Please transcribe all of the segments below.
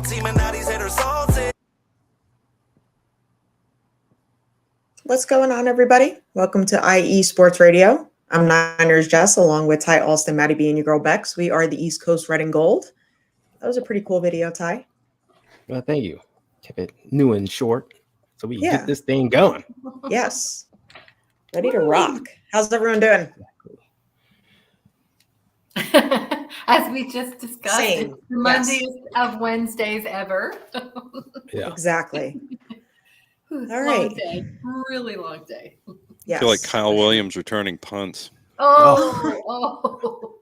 team and now these haters salty. What's going on, everybody? Welcome to IE Sports Radio. I'm Niners Jess, along with Ty Alston, Maddie B, and your girl Bex. We are the East Coast Red and Gold. That was a pretty cool video, Ty. Well, thank you. Kept it new and short so we can Yeah. get this thing going. Yes. Ready to rock. How's everyone doing? As we just discussed, Same. it's the Mondays of Wednesdays ever. Yeah. Exactly. All Long right. day. Really long day. Yes. I feel like Kyle Williams returning punts. Oh.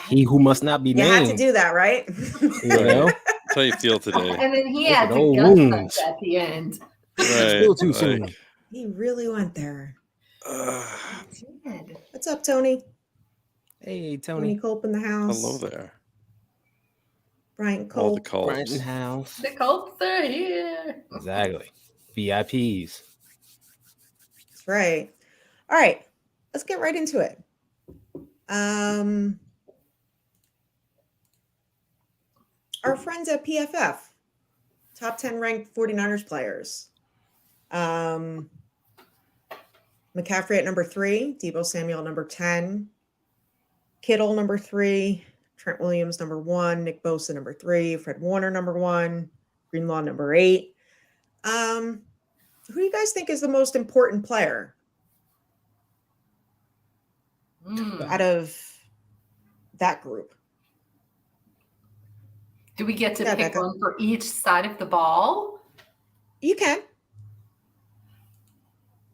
He who must not be You named. had to do that, right? You know? That's how you feel today. And then he Look had at to old gut wounds. punch at the end. Right, Still too like, soon. He really went there. uh, Good. What's up, Tony? Hey, Tony Tony. Culp in the house. hello there. Brian All the Culp. Brighton calls. House. The Colts are here. Exactly. VIPs. That's right. All right. Let's get right into it. Our friends at PFF, top 10 ranked 49ers players. McCaffrey at number 3, Deebo Samuel at number 10, Kittle number 3, Trent Williams number 1, Nick Bosa number 3, Fred Warner number 1, Greenlaw number 8. Who do you guys think is the most important player out of that group? Do we get to Yeah, pick Becca. one for each side of the ball? You can.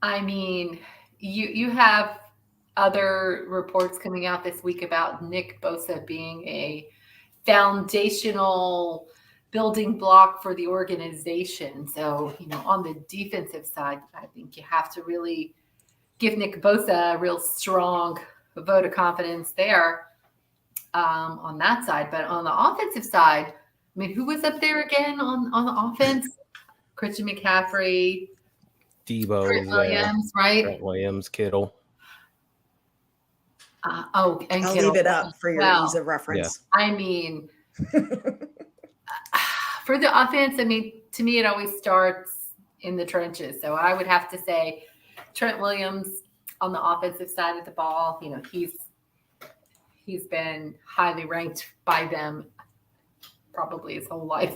I mean, you have other reports coming out this week about Nick Bosa being a foundational building block for the organization. So, on the defensive side, I think you have to really give Nick Bosa a real strong vote of confidence there on that side. But on the offensive side, I mean, who was up there again on the offense? Christian McCaffrey, Deebo. Trent Williams, right? Trent Williams, Kittle. And I'll Kittle. leave it up for your Well, ease of reference. I mean, for the offense, I mean, to me, it always starts in the trenches. So I would have to say Trent Williams on the offensive side of the ball. He's been highly ranked by them probably his whole life.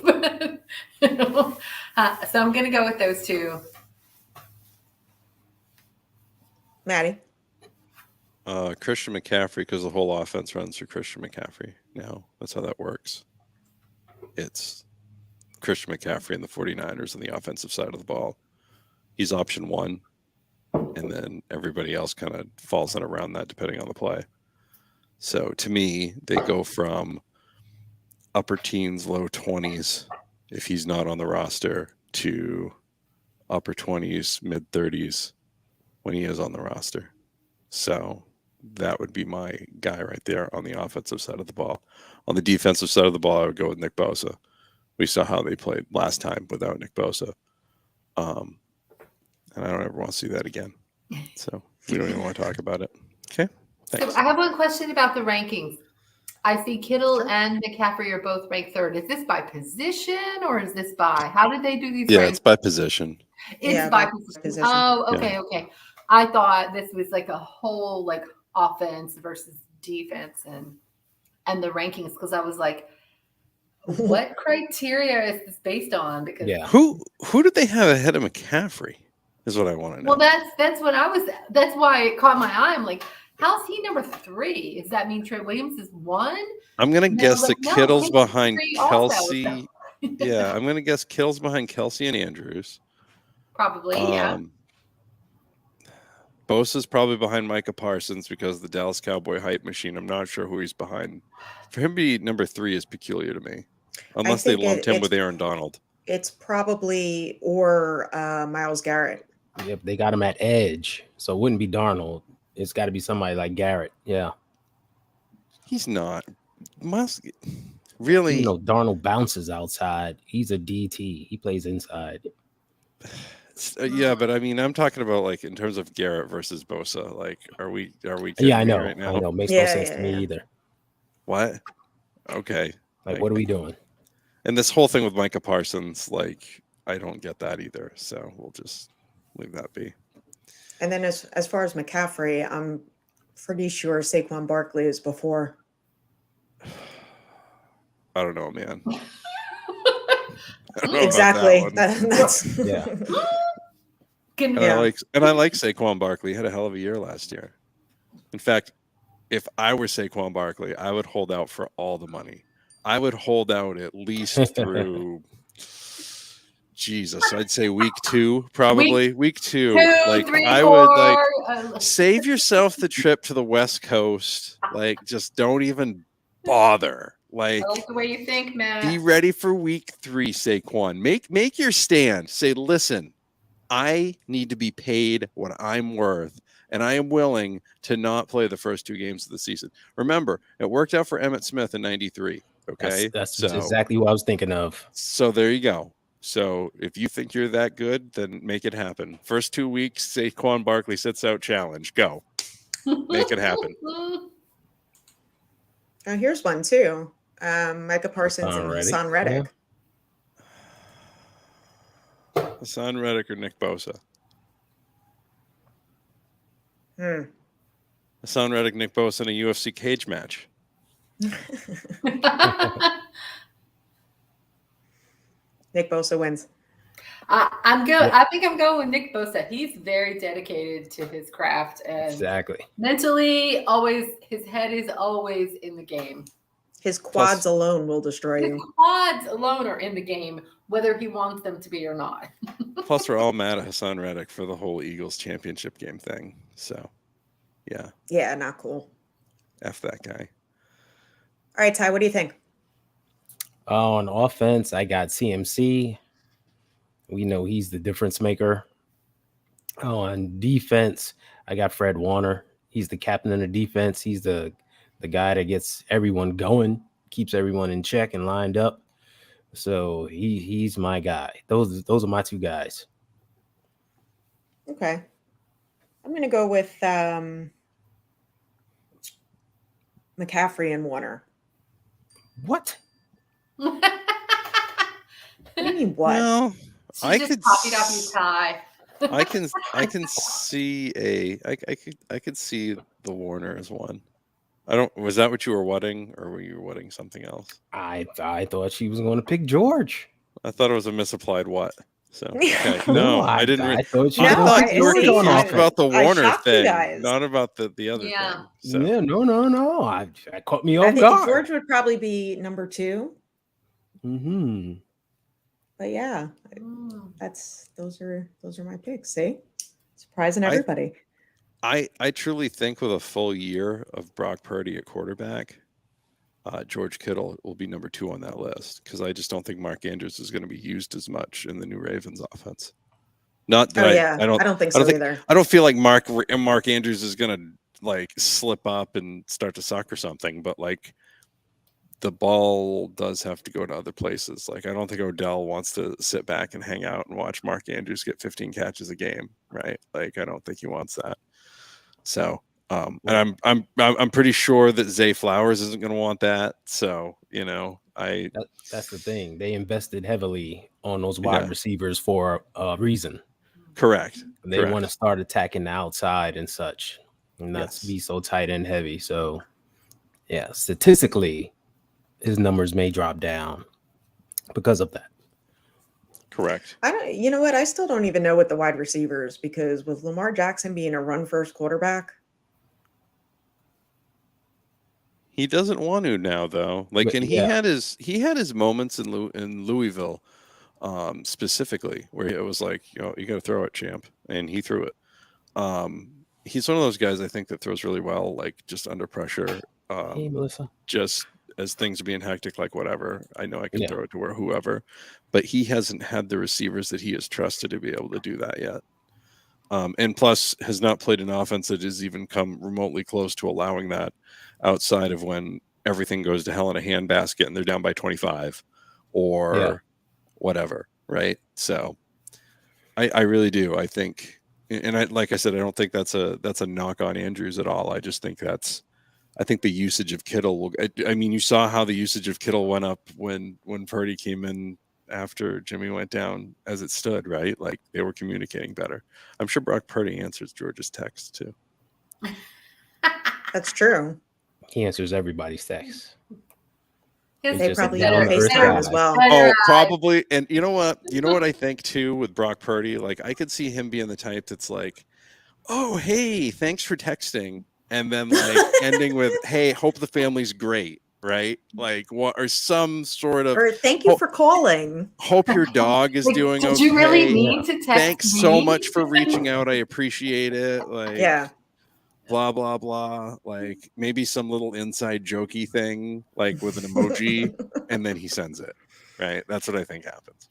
So I'm going to go with those two. Maddie. Christian McCaffrey, because the whole offense runs through Christian McCaffrey. Now, that's how that works. It's Christian McCaffrey and the 49ers on the offensive side of the ball. He's option 1, and then everybody else kind of falls in around that depending on the play. So to me, they go from upper teens, low 20s if he's not on the roster to upper 20s, mid 30s when he is on the roster. So that would be my guy right there on the offensive side of the ball. On the defensive side of the ball, I would go with Nick Bosa. We saw how they played last time without Nick Bosa. And I don't ever want to see that again. So we don't even want to talk about it. Okay. Thanks. So I have one question about the rankings. I see Kittle and McCaffrey are both ranked 3rd. Is this by position or is this by how did they do these? Yeah, rankings? it's by position. It's Yeah, by by position. position. Oh, okay, okay. I thought this was like a whole offense versus defense and the rankings because I was like, what criteria is this based on? Because Yeah. Who did they have ahead of McCaffrey? Is what I want to know. well, that's what I was. That's why it caught my eye. I'm like, how's he number 3? Does that mean Trent Williams is 1? I'm gonna No, guess that no, Kittle's he's behind 3 also, Kelsey. so. Yeah, I'm gonna guess Kittle's behind Kelsey and Andrews. Probably, yeah. Bosa's probably behind Micah Parsons because of the Dallas Cowboy hype machine. I'm not sure who he's behind. For him to be number 3 is peculiar to me, unless they think lumped him it's- with Aaron Donald. It's probably or Myles Garrett. Yep, they got him at edge. So it wouldn't be Darnold. It's got to be somebody like Garrett. Yeah. He's not. Really? Darnold bounces outside. He's a DT. He plays inside. Yeah, but I mean, I'm talking about like in terms of Garrett versus Bosa. Like, are we? Yeah, I know. Right now? I know. Makes no Yeah, sense yeah, to me yeah. either. What? Okay. Like, what are we doing? And this whole thing with Micah Parsons, like, I don't get that either. So we'll just leave that be. And then as far as McCaffrey, I'm pretty sure Saquon Barkley is before. I don't know, man. I don't know about Exactly. that one. That's Yeah. Can, And Yeah. I like Saquon Barkley. He had a hell of a year last year. In fact, if I were Saquon Barkley, I would hold out for all the money. I would hold out at least through Jesus. I'd say week 2, probably. Week 2. 2, Like 3, I 4. would like save yourself the trip to the West Coast. Like just don't even bother. Like I like the way you think, Matt. be ready for week 3, Saquon. Make your stand. Say, listen, I need to be paid what I'm worth, and I am willing to not play the first 2 games of the season. Remember, it worked out for Emmitt Smith in '93. Okay, That's so exactly what I was thinking of. so there you go. So if you think you're that good, then make it happen. First 2 weeks, Saquon Barkley sits out challenge. Go, make it happen. Now here's one too. Micah Parsons Hassan and Reddick, Hassan Reddick. Hassan Reddick or Nick Bosa? Hassan Reddick, Nick Bosa in a UFC cage match. Nick Bosa wins. I think I'm going with Nick Bosa. He's very dedicated to his craft and Exactly. mentally always his head is always in the game. His quads alone will destroy His you. quads alone are in the game, whether he wants them to be or not. Plus, we're all mad at Hassan Reddick for the whole Eagles championship game thing. So, yeah, Yeah, not cool. F that guy. All right, Ty, what do you think? On offense, I got CMC. We know he's the difference maker. On defense, I got Fred Warner. He's the captain of the defense. He's the guy that gets everyone going, keeps everyone in check and lined up. So he's my guy. Those are my 2 guys. Okay. I'm going to go with McCaffrey and Warner. What? What do you mean, what? Well, She I just could copied off your tie. I can see I could see the Warner as one. Was that what you were whatting, or were you whatting something else? I thought she was going to pick George. I thought it was a misapplied what. So okay. No, I didn't. I thought she I No, thought I you were see. confused about the I Warner shocked you thing, guys. not about the other Yeah. thing. So. Yeah, no. I caught me I off think guard. George would probably be number 2. Mm-hmm. But yeah, Mm. those are my picks. See, surprising I- everybody. I truly think with a full year of Brock Purdy at quarterback, George Kittle will be number 2 on that list because I just don't think Mark Andrews is going to be used as much in the new Ravens offense. Not that Oh yeah, I don't think I so don't think- either. I don't feel like Mark Andrews is going to like slip up and start to suck or something, but like the ball does have to go to other places. Like I don't think Odell wants to sit back and hang out and watch Mark Andrews get 15 catches a game, right? Like I don't think he wants that. So, and I'm pretty sure that Zay Flowers isn't going to want that. So, That's the thing. They invested heavily on those wide receivers for a reason. Correct. They want to start attacking the outside and such, and not be so tight and heavy. So, yeah, statistically, his numbers may drop down because of that. Correct. You know what? I still don't even know what the wide receivers, because with Lamar Jackson being a run first quarterback, He doesn't want to now, though. Like, But, and he yeah. had his moments in Louisville, specifically, where it was like, you got to throw it, champ, and he threw it. He's one of those guys I think that throws really well, like just under pressure. Hey, Melissa. Just as things are being hectic, like whatever. I know I can Yeah. throw it to whoever, but he hasn't had the receivers that he has trusted to be able to do that yet. And plus has not played an offense that has even come remotely close to allowing that outside of when everything goes to hell in a handbasket and they're down by 25 or whatever. Right. So I really do. I think, and like I said, I don't think that's a knock on Andrews at all. I just think that's I think the usage of Kittle will. I mean, you saw how the usage of Kittle went up when Purdy came in after Jimmy went down as it stood, right? Like they were communicating better. I'm sure Brock Purdy answers George's text too. That's true. He answers everybody's texts. His They just a probably down have to earth FaceTime guy. as well. Oh, probably. And you know what? You know what I think too with Brock Purdy? Like I could see him being the type that's like, "Oh, hey, thanks for texting," and then like ending with, "Hey, hope the family's great." Right? Like what or some sort of Or thank you for calling. hope your dog is Like, doing did okay. you really need to text Thanks me? so much for reaching out. I appreciate it. Like Yeah. blah blah blah. Like maybe some little inside jokey thing, like with an emoji, and then he sends it. Right? That's what I think happens.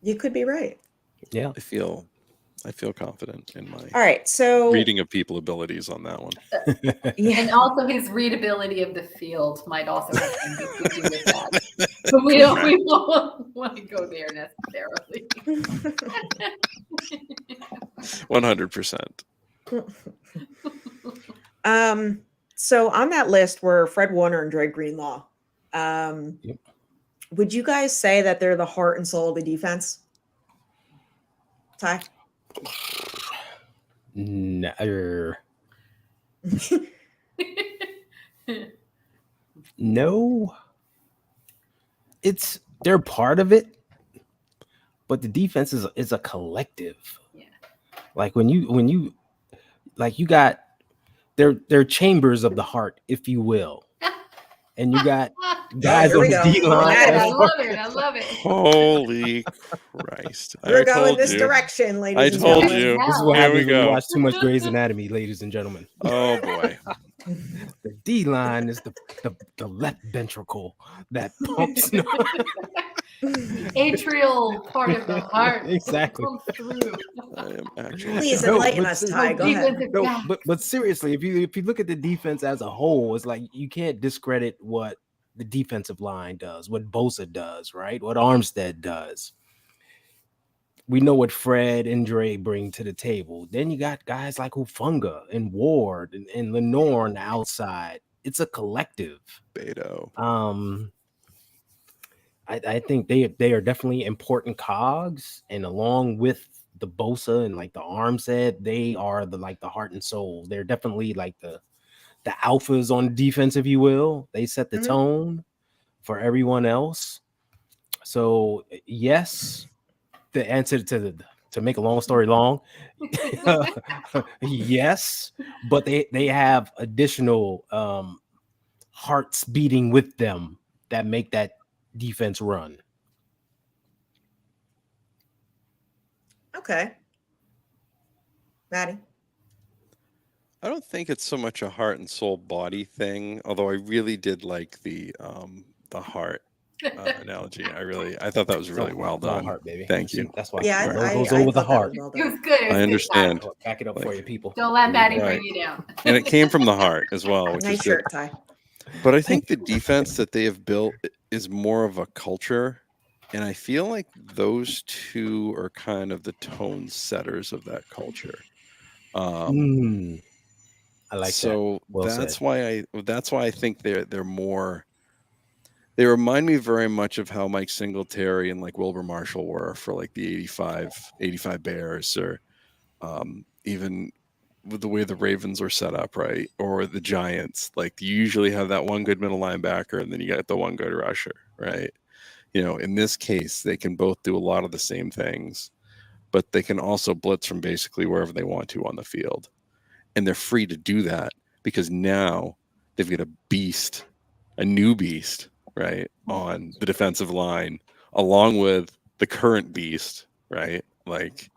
You could be right. Yeah. I feel confident in my All right. So reading of people abilities on that one. yeah. And also his readability of the field might also have something to do with that. But we don't want to go there necessarily. 100%. So on that list were Fred Warner and Dre Greenlaw. Yep. Would you guys say that they're the heart and soul of the defense? Ty? No. They're part of it, but the defense is a collective. Yeah. Like when you like you got they're chambers of the heart, if you will. And you got guys Here on we the go. D line. I love it. I love it. Holy Christ. We're I going told this you. direction, ladies I and told gentlemen. you. This is what Here happens we when you go. watch too much Grey's Anatomy, ladies and gentlemen. Oh boy. The D line is the left ventricle that pumps. Atrial part of the heart. Exactly. Comes through. I am actually Please No, enlighten but us, see- Ty. Go ahead. Defensive No, back. but seriously, if you look at the defense as a whole, it's like you can't discredit what the defensive line does, what Bosa does, right? What Armstead does. We know what Fred and Dre bring to the table. Then you got guys like Hufanga and Ward and Lenore on the outside. It's a collective. Beto. I think they are definitely important cogs, and along with the Bosa and like the Armstead, they are the heart and soul. They're definitely like the alphas on defense, if you will. They set the Mhm. tone for everyone else. So yes, the answer to make a long story long, yes, but they have additional hearts beating with them that make that defense run. Okay. Maddie? I don't think it's so much a heart and soul body thing, although I really did like the heart analogy. I thought that was really well It's all done. heart, baby. Thank you. That's why. Yeah, it I goes I over the thought that heart. was well It was done. good. It was I good, understand. Ty. Back it up for Like- you, people. Don't let Maddie Right. bring you down. And it came from the heart as well, which Nice is shirt, good. Ty. But I think the defense that they have built is more of a culture. And I feel like those two are kind of the tone setters of that culture. I like that. So Well that's said. why I think they're more. They remind me very much of how Mike Singletary and like Wilbur Marshall were for like the 85 Bears, or even with the way the Ravens are set up, right? Or the Giants. Like you usually have that one good middle linebacker and then you got the one good rusher, right? You know, in this case, they can both do a lot of the same things, but they can also blitz from basically wherever they want to on the field. And they're free to do that because now they've got a new beast, right, on the defensive line, along with the current beast, right? Like,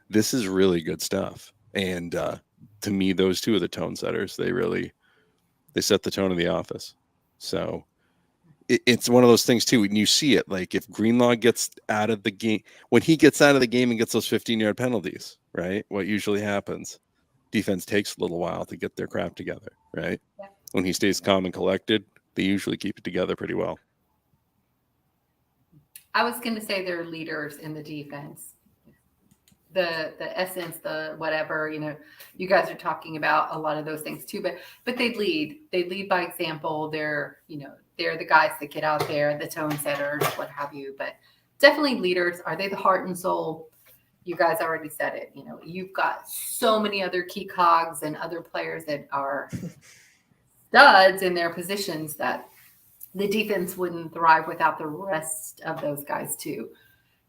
this is really good stuff. And to me, those two are the tone setters. They set the tone of the office. So it's one of those things too. When you see it, like if Greenlaw gets out of the game, when he gets out of the game and gets those 15-yard penalties, right? What usually happens? Defense takes a little while to get their crap together, right? Yeah. When he stays calm and collected, they usually keep it together pretty well. I was going to say they're leaders in the defense. the essence, the whatever, you guys are talking about a lot of those things too, but they lead by example. They're the guys that get out there, the tone setters, what have you, but definitely leaders. Are they the heart and soul? You guys already said it. You've got so many other key cogs and other players that are studs in their positions that the defense wouldn't thrive without the rest of those guys too.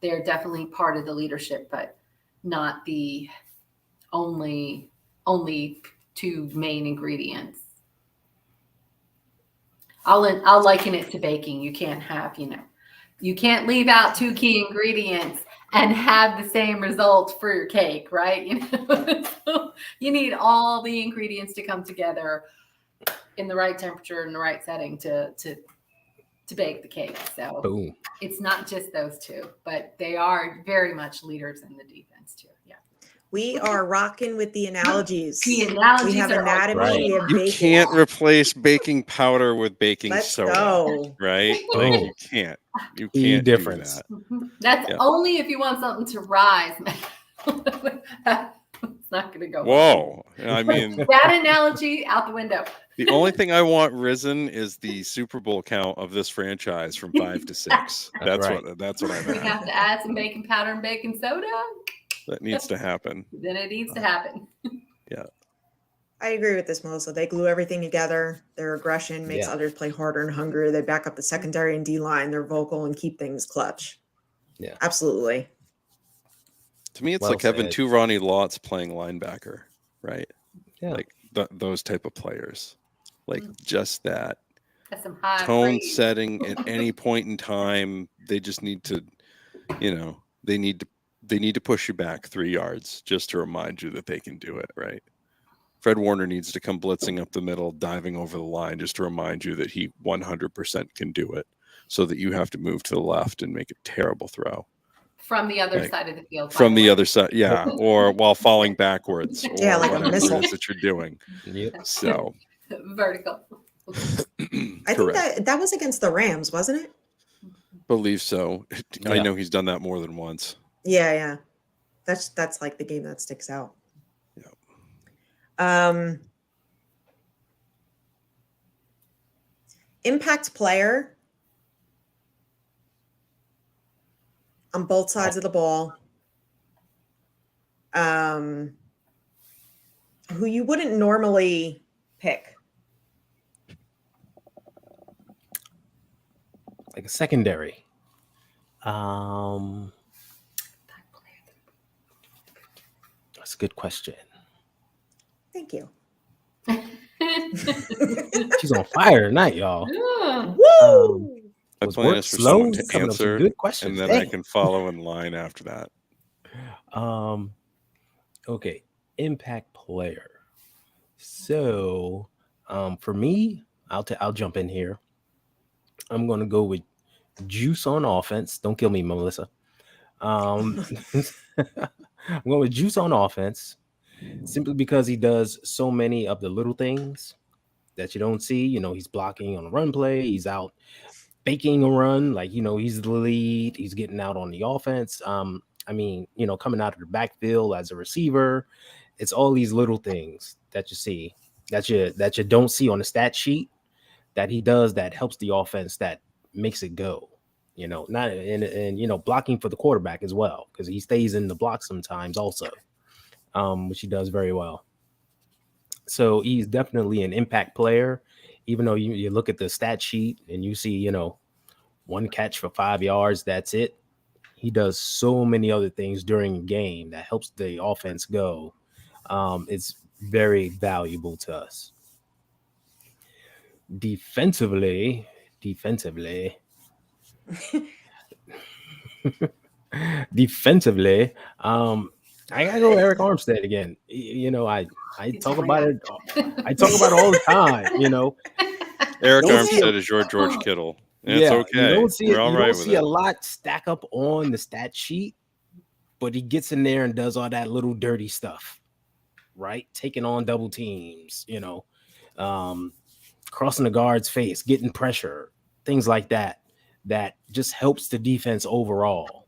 They're definitely part of the leadership, but not the only two main ingredients. I'll liken it to baking. You can't have, you can't leave out two key ingredients and have the same result for your cake, right? So you need all the ingredients to come together in the right temperature and the right setting to bake the cake. So Boom. It's not just those two, but they are very much leaders in the defense too. Yeah. We are rocking with the analogies. The analogies We have are anatomy. Right. We have You baking. can't replace baking powder with baking Let's soda, go. right? Boom. Like you can't. You Key can't difference. do that. Mhm. That's Yeah. only if you want something to rise. It's not going to go. Whoa! I mean, That analogy out the window. the only thing I want risen is the Super Bowl count of this franchise from 5 to 6. That's right. That's what I'm We at. have to add some baking powder and baking soda. That needs to happen. Then it needs to happen. I agree with this, Melissa. They glue everything together. Their aggression makes Yeah. others play harder and hungrier. They back up the secondary and D line. They're vocal and keep things clutch. Yeah. Absolutely. To me, it's Well like having said. two Ronnie Lots playing linebacker, right? Yeah. Like those type of players, like Mm. just that That's some high tone praise. setting at any point in time. They just need to, they need to push you back 3 yards just to remind you that they can do it, right? Fred Warner needs to come blitzing up the middle, diving over the line just to remind you that he 100% can do it, so that you have to move to the left and make a terrible throw From the other Like, side of the field. by from the way. other side, yeah, or while falling backwards, or Yeah, like a whatever missile. it is that you're doing. Yep. So, Vertical. I think correct. that was against the Rams, wasn't it? Believe so. I Yeah. know he's done that more than once. Yeah. That's like the game that sticks out. Yeah. Impact player on both sides of the ball. Who you wouldn't normally pick. Like a secondary. That's a good question. Thank you. She's on fire tonight, y'all. Yeah. Woo! My Was plan work is for slow? someone to Coming up with some answer, good questions. and then I Dang. can follow in line after that. Okay, impact player. So, for me, I'll jump in here. I'm gonna go with Juice on offense. Don't kill me, Melissa. I'm going with Juice on offense, simply because he does so many of the little things that you don't see. He's blocking on a run play. He's out faking a run, like he's the lead. He's getting out on the offense. Coming out of the backfield as a receiver. It's all these little things that you see that you don't see on the stat sheet that he does that helps the offense, that makes it go. Not and blocking for the quarterback as well, because he stays in the block sometimes also, which he does very well. So he's definitely an impact player, even though you look at the stat sheet and you see, one catch for 5 yards, that's it. He does so many other things during a game that helps the offense go. It's very valuable to us. Defensively, I gotta go Eric Armstead again. I talk about it. I talk about it all the time. Eric Don't see Armstead is your George Kittle. And it's okay. You don't see We're all you right don't with see it. a lot stack up on the stat sheet, but he gets in there and does all that little dirty stuff, right? Taking on double teams, crossing the guard's face, getting pressure, things like that. That just helps the defense overall,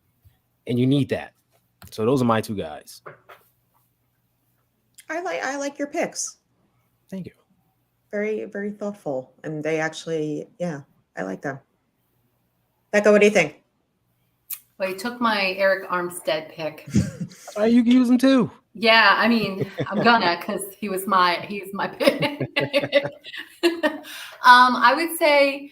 and you need that. So those are my two guys. I like your picks. Thank you. Very, very thoughtful. And they actually, yeah, I like them. Becca, what do you think? Well, you took my Eric Armstead pick. All right, you can use them too. Yeah, I mean, I'm gonna because he's my pick. I would say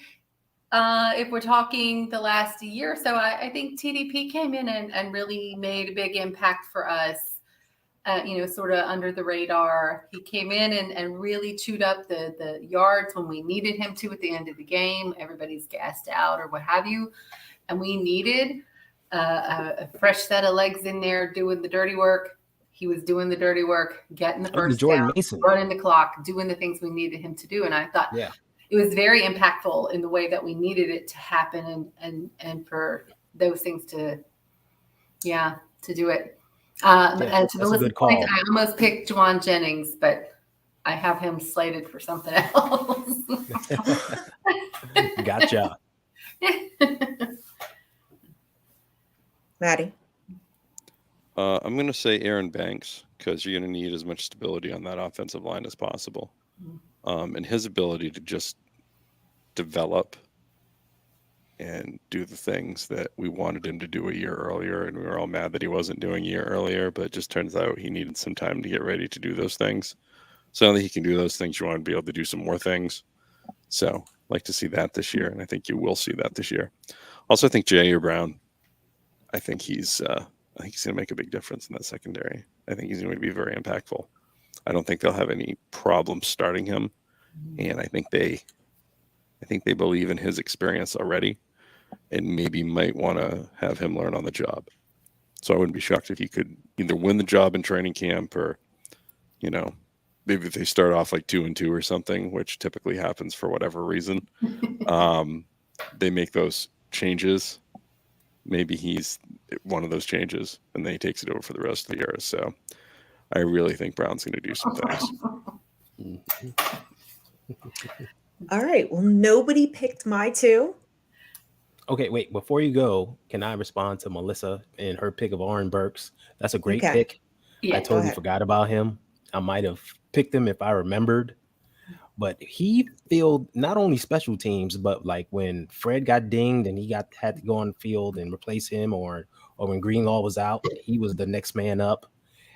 if we're talking the last year or so, I think TDP came in and really made a big impact for us. Sort of under the radar. He came in and really chewed up the yards when we needed him to at the end of the game. Everybody's gassed out or what have you. And we needed a fresh set of legs in there doing the dirty work. He was doing the dirty work, getting the first Jordan down, Mason. running the clock, doing the things we needed him to do. And I thought it was very impactful in the way that we needed it to happen and for those things to do it. And to Melissa's point, I almost picked Juwan Jennings, but I have him slated for something else. Gotcha. Maddie? I'm going to say Aaron Banks because you're going to need as much stability on that offensive line as possible. And his ability to just develop and do the things that we wanted him to do a year earlier. And we were all mad that he wasn't doing a year earlier, but it just turns out he needed some time to get ready to do those things. So now that he can do those things, you want to be able to do some more things. So I'd like to see that this year. And I think you will see that this year. Also, I think Jair Brown, I think he's going to make a big difference in that secondary. I think he's going to be very impactful. I don't think they'll have any problem starting him. And I think they believe in his experience already and maybe might want to have him learn on the job. So I wouldn't be shocked if he could either win the job in training camp or, maybe if they start off like 2-2 or something, which typically happens for whatever reason. They make those changes. Maybe he's one of those changes and then he takes it over for the rest of the year. So I really think Brown's going to do some things. All right. Well, nobody picked my two. Okay, wait. Before you go, can I respond to Melissa and her pick of Oren Burks? That's a great pick. Yeah, I totally forgot about him. I might have picked him if I remembered. But he filled not only special teams, but like when Fred got dinged and he had to go on the field and replace him, or when Greenlaw was out, he was the next man up.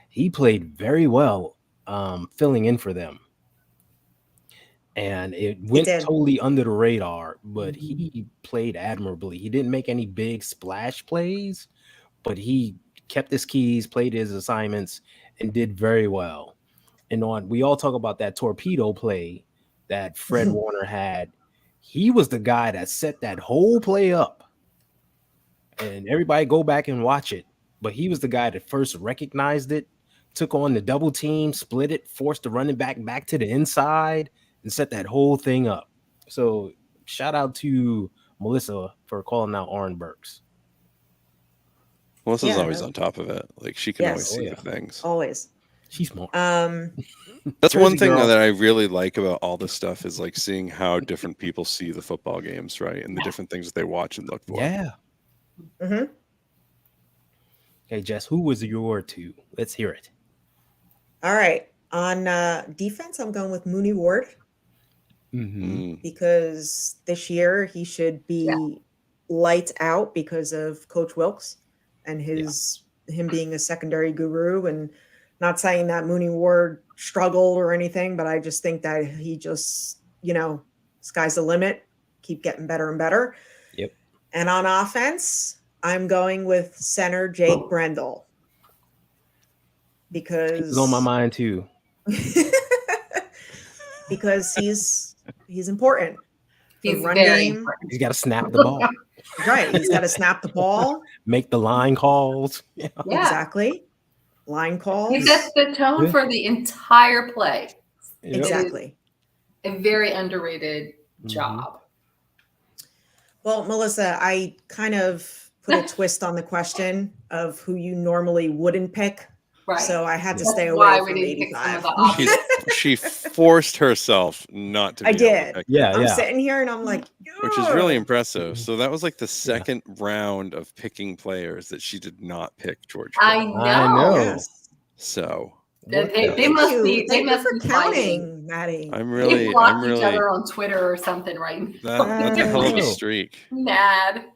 He played very well, filling in for them. And it went totally under the radar, but he played admirably. He didn't make any big splash plays, but he kept his keys, played his assignments, and did very well. And we all talk about that torpedo play that Fred Warner had. He was the guy that set that whole play up. And everybody go back and watch it. But he was the guy that first recognized it, took on the double team, split it, forced the running back to the inside, and set that whole thing up. So shout out to Melissa for calling out Oren Burks. Melissa's always on top of it. Like she can always see the things. Always. She's smart. That's one thing that I really like about all this stuff is like seeing how different people see the football games, right? And the different things that they watch and look for. Yeah. Mm-hmm. Okay, Jess, who was your two? Let's hear it. All right. On defense, I'm going with Mooney Ward. Because this year he should be lights out because of Coach Wilkes and him being a secondary guru. And not saying that Mooney Ward struggled or anything, but I just think that he just, sky's the limit, keep getting better and better. Yep. And on offense, I'm going with center Jake Brendel. Because he's on my mind too. Because he's important. He's run very game. important. He's got to snap the ball. Right. He's got to snap the ball. Make the line calls. Yeah. Exactly. Line calls. He sets the tone for the entire play. Yep. Exactly. A very underrated job. Well, Melissa, I kind of put a twist on the question of who you normally wouldn't pick Right. So I had to That's stay why away we from didn't pick some of 85. the options. She forced herself not to be I able to did. pick, Yeah, I'm yeah. sitting here and I'm like, which is really "Ugh." impressive. So that was like the second round of picking players that she did not pick George I Kittle. I know. know. Yes. So They, What they, the- they Thank must you. be. They Thank you must for be fighting. counting, Maddie. They blocked each other on Twitter or something right now. that's a They're hell of a know. streak. mad.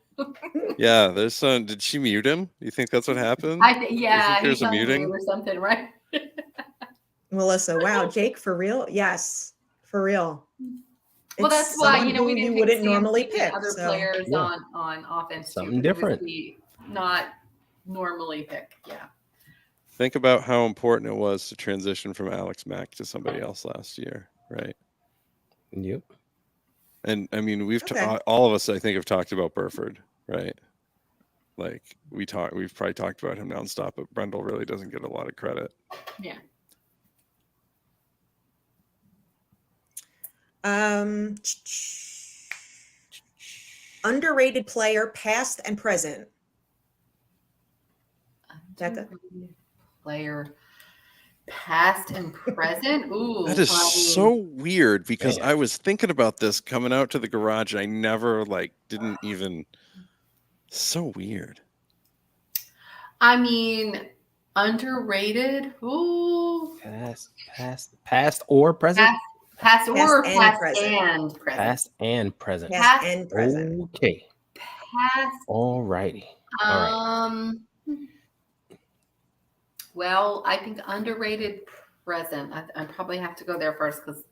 Yeah, there's some. Did she mute him? You think that's what happened? Yeah, there's he's a on muting? mute or something, right? Melissa, wow, Jake, for real? Yes, for real. Well, It's that's why someone we who didn't you pick wouldn't CMC normally and pick. other So players Yeah. on offense too, Something 'cause it was different. the not normally pick. Yeah. Think about how important it was to transition from Alex Mack to somebody else last year, right? Yep. And I mean, Okay. all of us, I think, have talked about Burford, right? Like we've probably talked about him nonstop, but Brendel really doesn't get a lot of credit. Yeah. Underrated player, past and present. Becca? Player past and present. Ooh. That is I mean, so weird because Man. I was thinking about this coming out to the garage and I never didn't even. So weird. I mean, underrated. Ooh. Past or present? Past Past or and past present. and present. Past and present. Past and present. Okay. Past. All righty. All right. Well, I think underrated present. I probably have to go there first because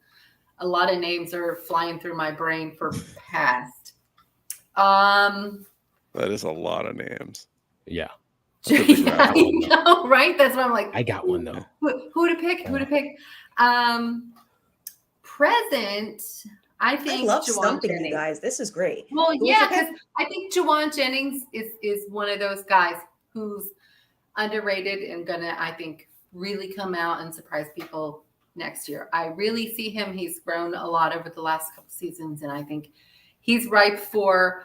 a lot of names are flying through my brain for past. That is a lot of names. Yeah. That's a big Yeah, rabbit I hole. know, right? That's what I'm like. I got one though. Who to pick? Who to pick? Present. I I think love Juwan stumping you Jennings. guys. This is great. Well, Who's yeah, your pick? because I think Juwan Jennings is one of those guys who's underrated and gonna, I think, really come out and surprise people next year. I really see him. He's grown a lot over the last couple seasons, and I think he's ripe for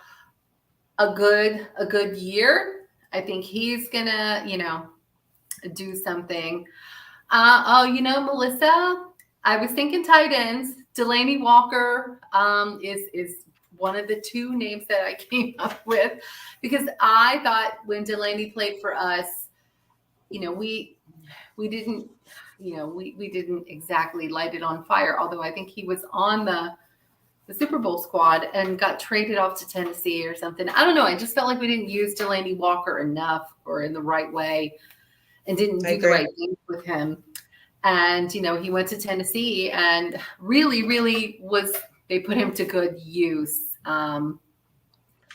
a good year. I think he's gonna, do something. Melissa, I was thinking tight ends. Delaney Walker is one of the two names that I came up with because I thought when Delaney played for us, we didn't, we didn't exactly light it on fire. Although I think he was on the Super Bowl squad and got traded off to Tennessee or something. I don't know. I just felt like we didn't use Delaney Walker enough or in the right way and didn't do the right things with him. And, he went to Tennessee and really, really they put him to good use. It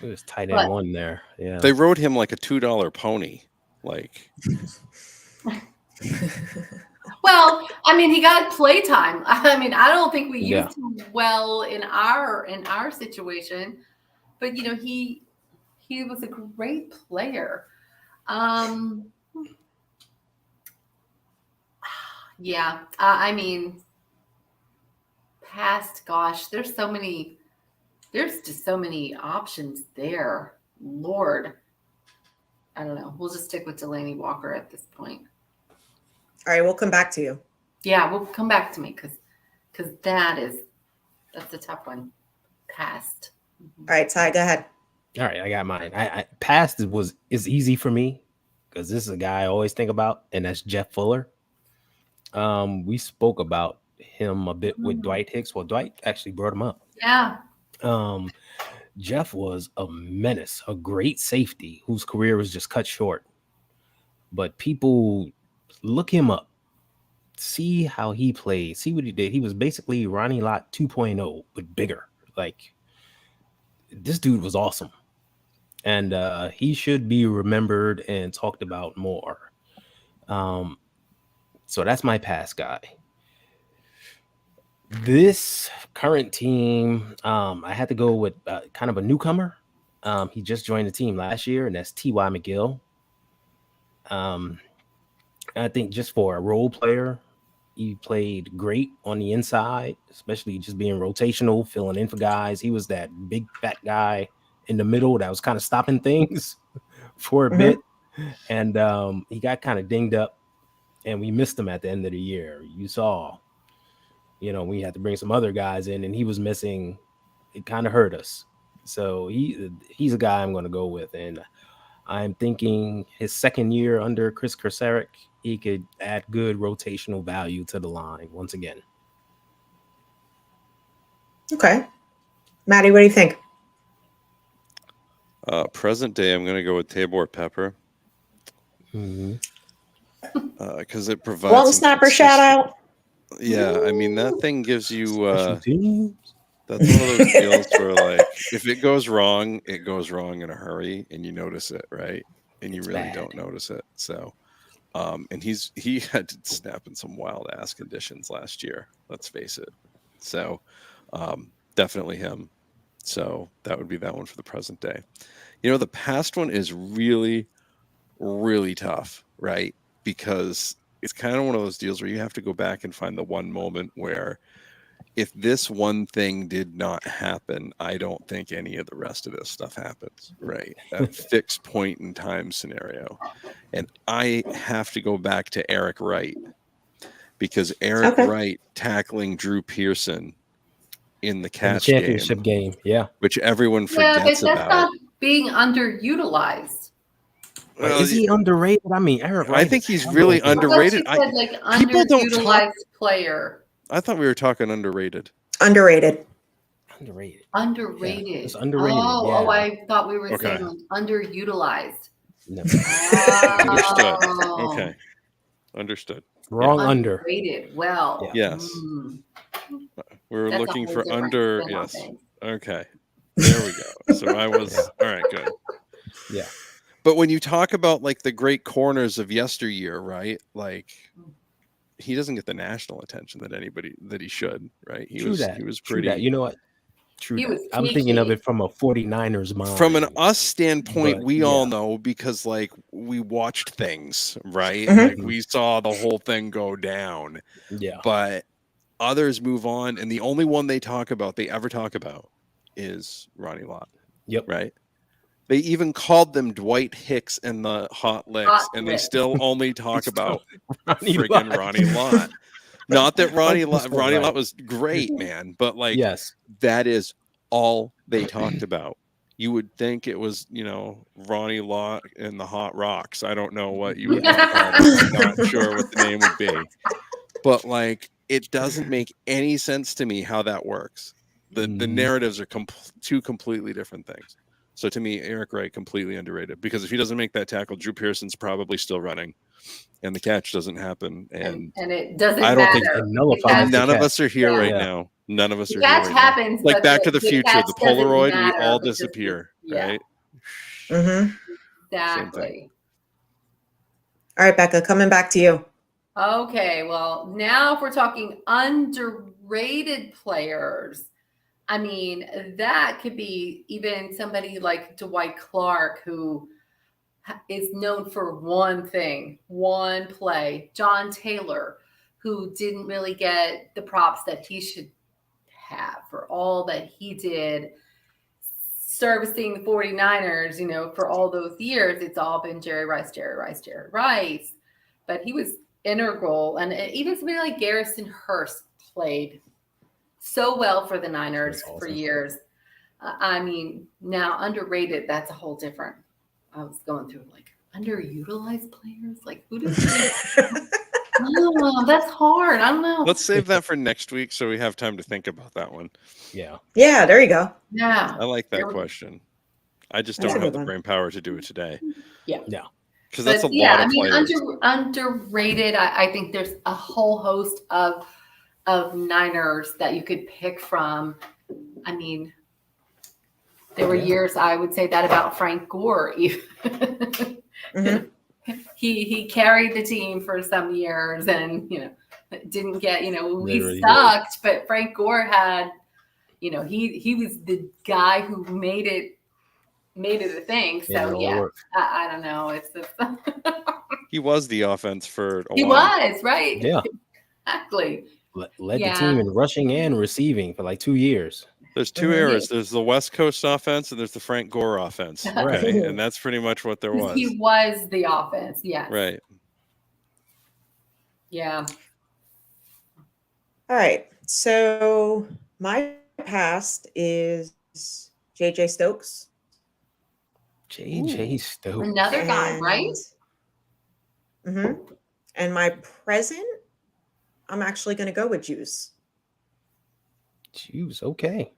was tight end one there. Yeah. They rode him like a $2 pony. Well, I mean, he got playtime. I mean, I don't think we Yeah. used him well in our situation, but he was a great player. Yeah, I mean, past. Gosh, there's just so many options there. Lord, I don't know. We'll just stick with Delaney Walker at this point. All right, we'll come back to you. Yeah, we'll come back to me because that's a tough one. Past. All right, Ty, go ahead. All right, I got mine. I past is easy for me because this is a guy I always think about, and that's Jeff Fuller. We spoke about him a bit with Dwight Hicks. Well, Dwight actually brought him up. Yeah. Jeff was a menace, a great safety whose career was just cut short. But people look him up, see how he played, see what he did. He was basically Ronnie Lott 2.0, but bigger. Like, this dude was awesome. And he should be remembered and talked about more. So that's my pass guy. This current team, I had to go with kind of a newcomer. He just joined the team last year, and that's T.Y. McGill. I think just for a role player, he played great on the inside, especially just being rotational, filling in for guys. He was that big fat guy in the middle that was kind of stopping things for a bit. And he got kind of dinged up and we missed him at the end of the year. You saw, we had to bring some other guys in, and he was missing. It kind of hurt us. So he's a guy I'm going to go with, and I'm thinking his second year under Chris Krasaric, he could add good rotational value to the line once again. Okay. Maddie, what do you think? Present day, I'm going to go with Tabor Pepper Mhm. because it provides Long some snapper shout out. Yeah, I mean that thing gives you. Special teams. That's one of those deals where, like, if it goes wrong in a hurry, and you notice it, right? And you It's really bad. don't notice it. So, and he had to snap in some wild ass conditions last year. Let's face it. So, definitely him. So that would be that one for the present day. The past one is really, really tough, right? Because it's kind of one of those deals where you have to go back and find the one moment where, if this one thing did not happen, I don't think any of the rest of this stuff happens, right? A fixed point in time scenario. And I have to go back to Eric Wright, because Eric Okay. Wright tackling Drew Pearson in the In the catch championship game. Yeah. which everyone Yeah, but forgets that's about. not being underutilized. But Well, is he underrated? I mean, Eric I Wright think is he's hell really of a- underrated. I thought you said like people don't talk- underutilized player. I thought we were talking underrated. Underrated. Underrated. Underrated. it's underrated, Oh, yeah. I thought we were Okay. saying like underutilized. No. Understood. Oh. Okay. Understood. Wrong under. Underrated. Well. Yeah. Yes. mm, We were that's a looking whole for different under. spin on Yes. things. Okay. There we go. So I was all right. Good. Yeah. But when you talk about like the great corners of yesteryear, right? Like, he doesn't get the national attention that he should, right? He True was that. he was True pretty. that. You know what? True He that. was I'm thinking of sneaky. it from a 49ers mind. From an us standpoint, But, we all yeah. know, because like we watched things, right? Mhm. Like we saw the whole thing go down. Yeah. But others move on, and the only one they ever talk about is Ronnie Lott. Yep. Right? They even called them Dwight Hicks and the Hot Licks, Hot and they Licks. still only talk about Ronnie friggin' Lott. Ronnie Lott. Not that Ronnie 100% Lott right. was great, man, but like Yes. that is all they talked about. You would think it was, Ronnie Lott and the Hot Rocks. I don't know what you would call it. I'm not sure what the name would be. But like, it doesn't make any sense to me how that works. The Mhm. narratives are two completely different things. So to me, Eric Wright completely underrated, because if he doesn't make that tackle, Drew Pearson's probably still running, and the catch doesn't happen. And And it doesn't I don't matter. think it The nullifies catch- the none of catch. us are here Yeah. right Yeah. now. None of us the are here catch right now. happens. Like but Back to the Future, catch the doesn't Polaroid, we matter all because disappear, yeah, right? Mm-hmm. exactly. All right, Becca, coming back to you. Okay, well, now if we're talking underrated players, I mean, that could be even somebody like Dwight Clark, who is known for one thing, one play. John Taylor, who didn't really get the props that he should have for all that he did servicing the 49ers, for all those years. It's all been Jerry Rice. But he was integral. And even somebody like Garrison Hurst played so well for the Niners That's awesome. for years. I mean, now underrated, that's a whole different. I was going through like underutilized players. Like, who does Oh, that's hard. I don't know. Let's save that for next week so we have time to think about that one. Yeah. Yeah, there you go. Yeah. I like that There we- question. I just That's don't a have good the one. brain power to do it today. Yeah. Yeah. Because that's a But yeah, lot I of mean, players. underrated. I think there's a whole host of Niners that you could pick from. I mean, there were Yeah. years I would say that about Frank Gore. Even. Mhm. He carried the team for some years and didn't get we Literally did. sucked, but Frank Gore had he was the guy who made it a thing. So Yeah, yeah, it'll work. I don't know. It's just He was the offense for a he while. was right. Yeah. Exactly. Led Yeah. the team in rushing and receiving for like 2 years. There's two Mhm. eras. There's the West Coast offense and there's the Frank Gore offense. Right. Okay? And that's pretty much what there was. He was the offense. Yes. Right. Yeah. All right. So my past is JJ Stokes. JJ Ooh, Stokes. another guy, right? Mm-hmm. And my present, I'm actually going to go with Juice. Juice. Okay.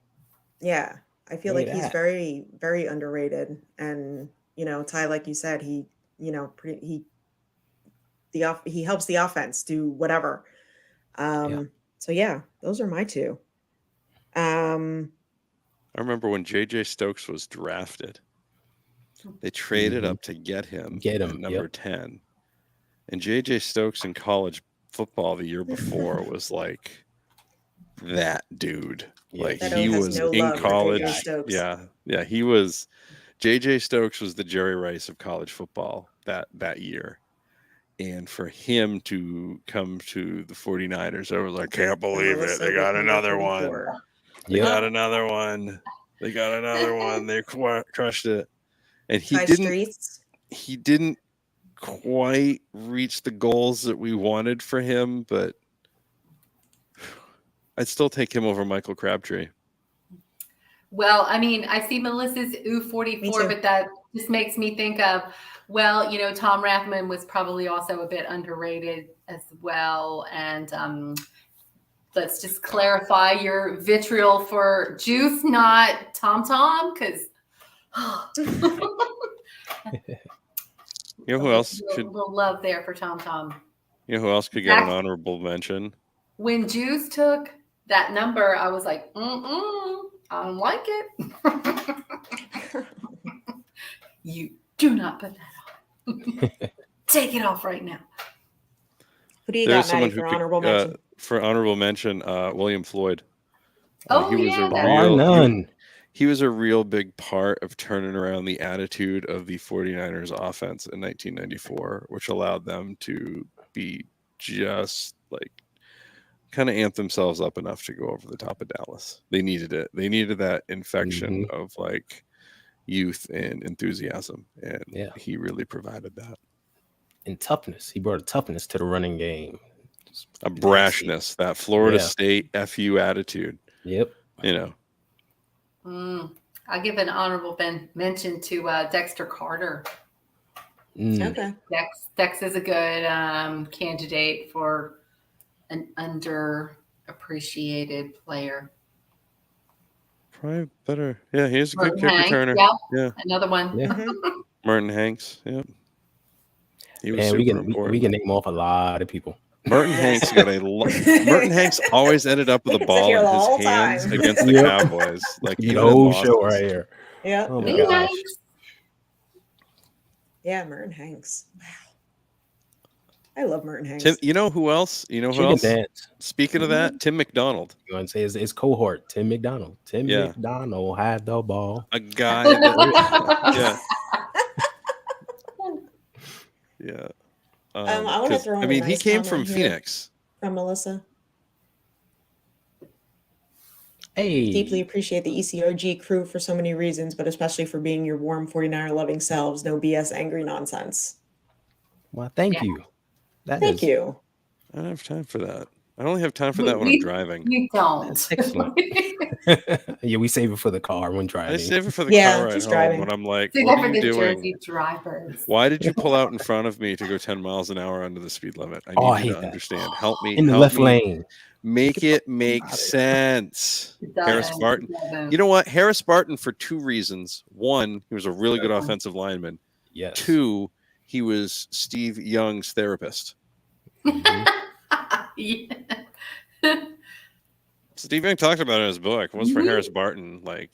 Yeah. I feel Look like at he's that. very, very underrated. And, Ty, like you said, he helps the offense do whatever. So yeah, those are my two. I remember when JJ Stokes was drafted, they traded Mhm. up to get him Get at him. number Yep. 10. And JJ Stokes in college football the year before was like that dude. Yeah. Like Beto he has was no in love for JJ college. Stokes. Yeah, he was. JJ Stokes was the Jerry Rice of college football that year. And for him to come to the 49ers, I was like, can't believe it. Melissa They with got number another one. 34. They Yep. got another one. They got another one. They crushed it. And Ty Streets. he didn't quite reach the goals that we wanted for him, but I'd still take him over Michael Crabtree. Well, I mean, I see Melissa's Me U44, too. but that just makes me think of, well, Tom Rathman was probably also a bit underrated as well. And let's just clarify your vitriol for Juice, not Tom, because You know who else a could? little love there for Tom. You know who else could get an honorable mention? When Juice took that number, I was like, I don't like it. You do not put that on. Take it off right now. Who do you There's got, Maddie, someone for who honorable could mention? For honorable mention, William Floyd. Oh, he was yeah, a that's- Bar real none. he was a real big part of turning around the attitude of the 49ers offense in 1994, which allowed them to be just like kind of amp themselves up enough to go over the top of Dallas. They needed it. They needed that infection of like youth and enthusiasm, and Yeah. he really provided that. And toughness. He brought a toughness to the running game. Just A nasty. brashness, that Florida Yeah. State FU attitude. Yep. I'll give an honorable mention to Dexter Carter. Okay. Dex is a good candidate for an underappreciated player. Probably better. Yeah, he's a Martin good kick Hanks, returner. Yeah, another one. Yeah. Mhm. Martin Hanks. Yep. He was Man, super we important. can name off a lot of people. Merton Hanks got a Merton Hanks always ended up with He a could sit ball here in the his whole hands time. against the Yep. Cowboys. Like The even in whole losses. show right here. Yeah. Oh my Hey, gosh. Hanks. Yeah, Merton Hanks. Wow. I love Merton Hanks. Tim, you know who else? You know who Chicken else? dance. Speaking of that, Tim McDonald, You want to say his cohort, Tim McDonald. Tim Yeah. McDonald had the ball. a guy that yeah. I wanna 'cause, throw in I a mean, he nice came comment from here. Phoenix. From Melissa. Hey. Deeply appreciate the ECRG crew for so many reasons, but especially for being your warm 49er loving selves. No BS angry nonsense. Well, thank Yeah. you. That Thank is you. I don't have time for that. I only have time for that when I'm driving. You don't. That's excellent. Yeah, we save it for the car when I driving. save it for the Yeah, car ride just home driving. when I'm like, See what that are for you the doing? Jersey drivers. Why did you pull out in front of me to go 10 miles an hour under the speed limit? I need Oh, I you hate to that. understand. Help me. In the help left me lane. Make it make Got it. sense. It Harris doesn't. Barton. It doesn't. You know what? Harris Barton for two reasons. One, he was a really good Okay. offensive lineman. Yes. Two, he was Steve Young's therapist. Mhm. Yeah. Steve Young talked about it in his book. It was for Mhm. Harris Barton. Like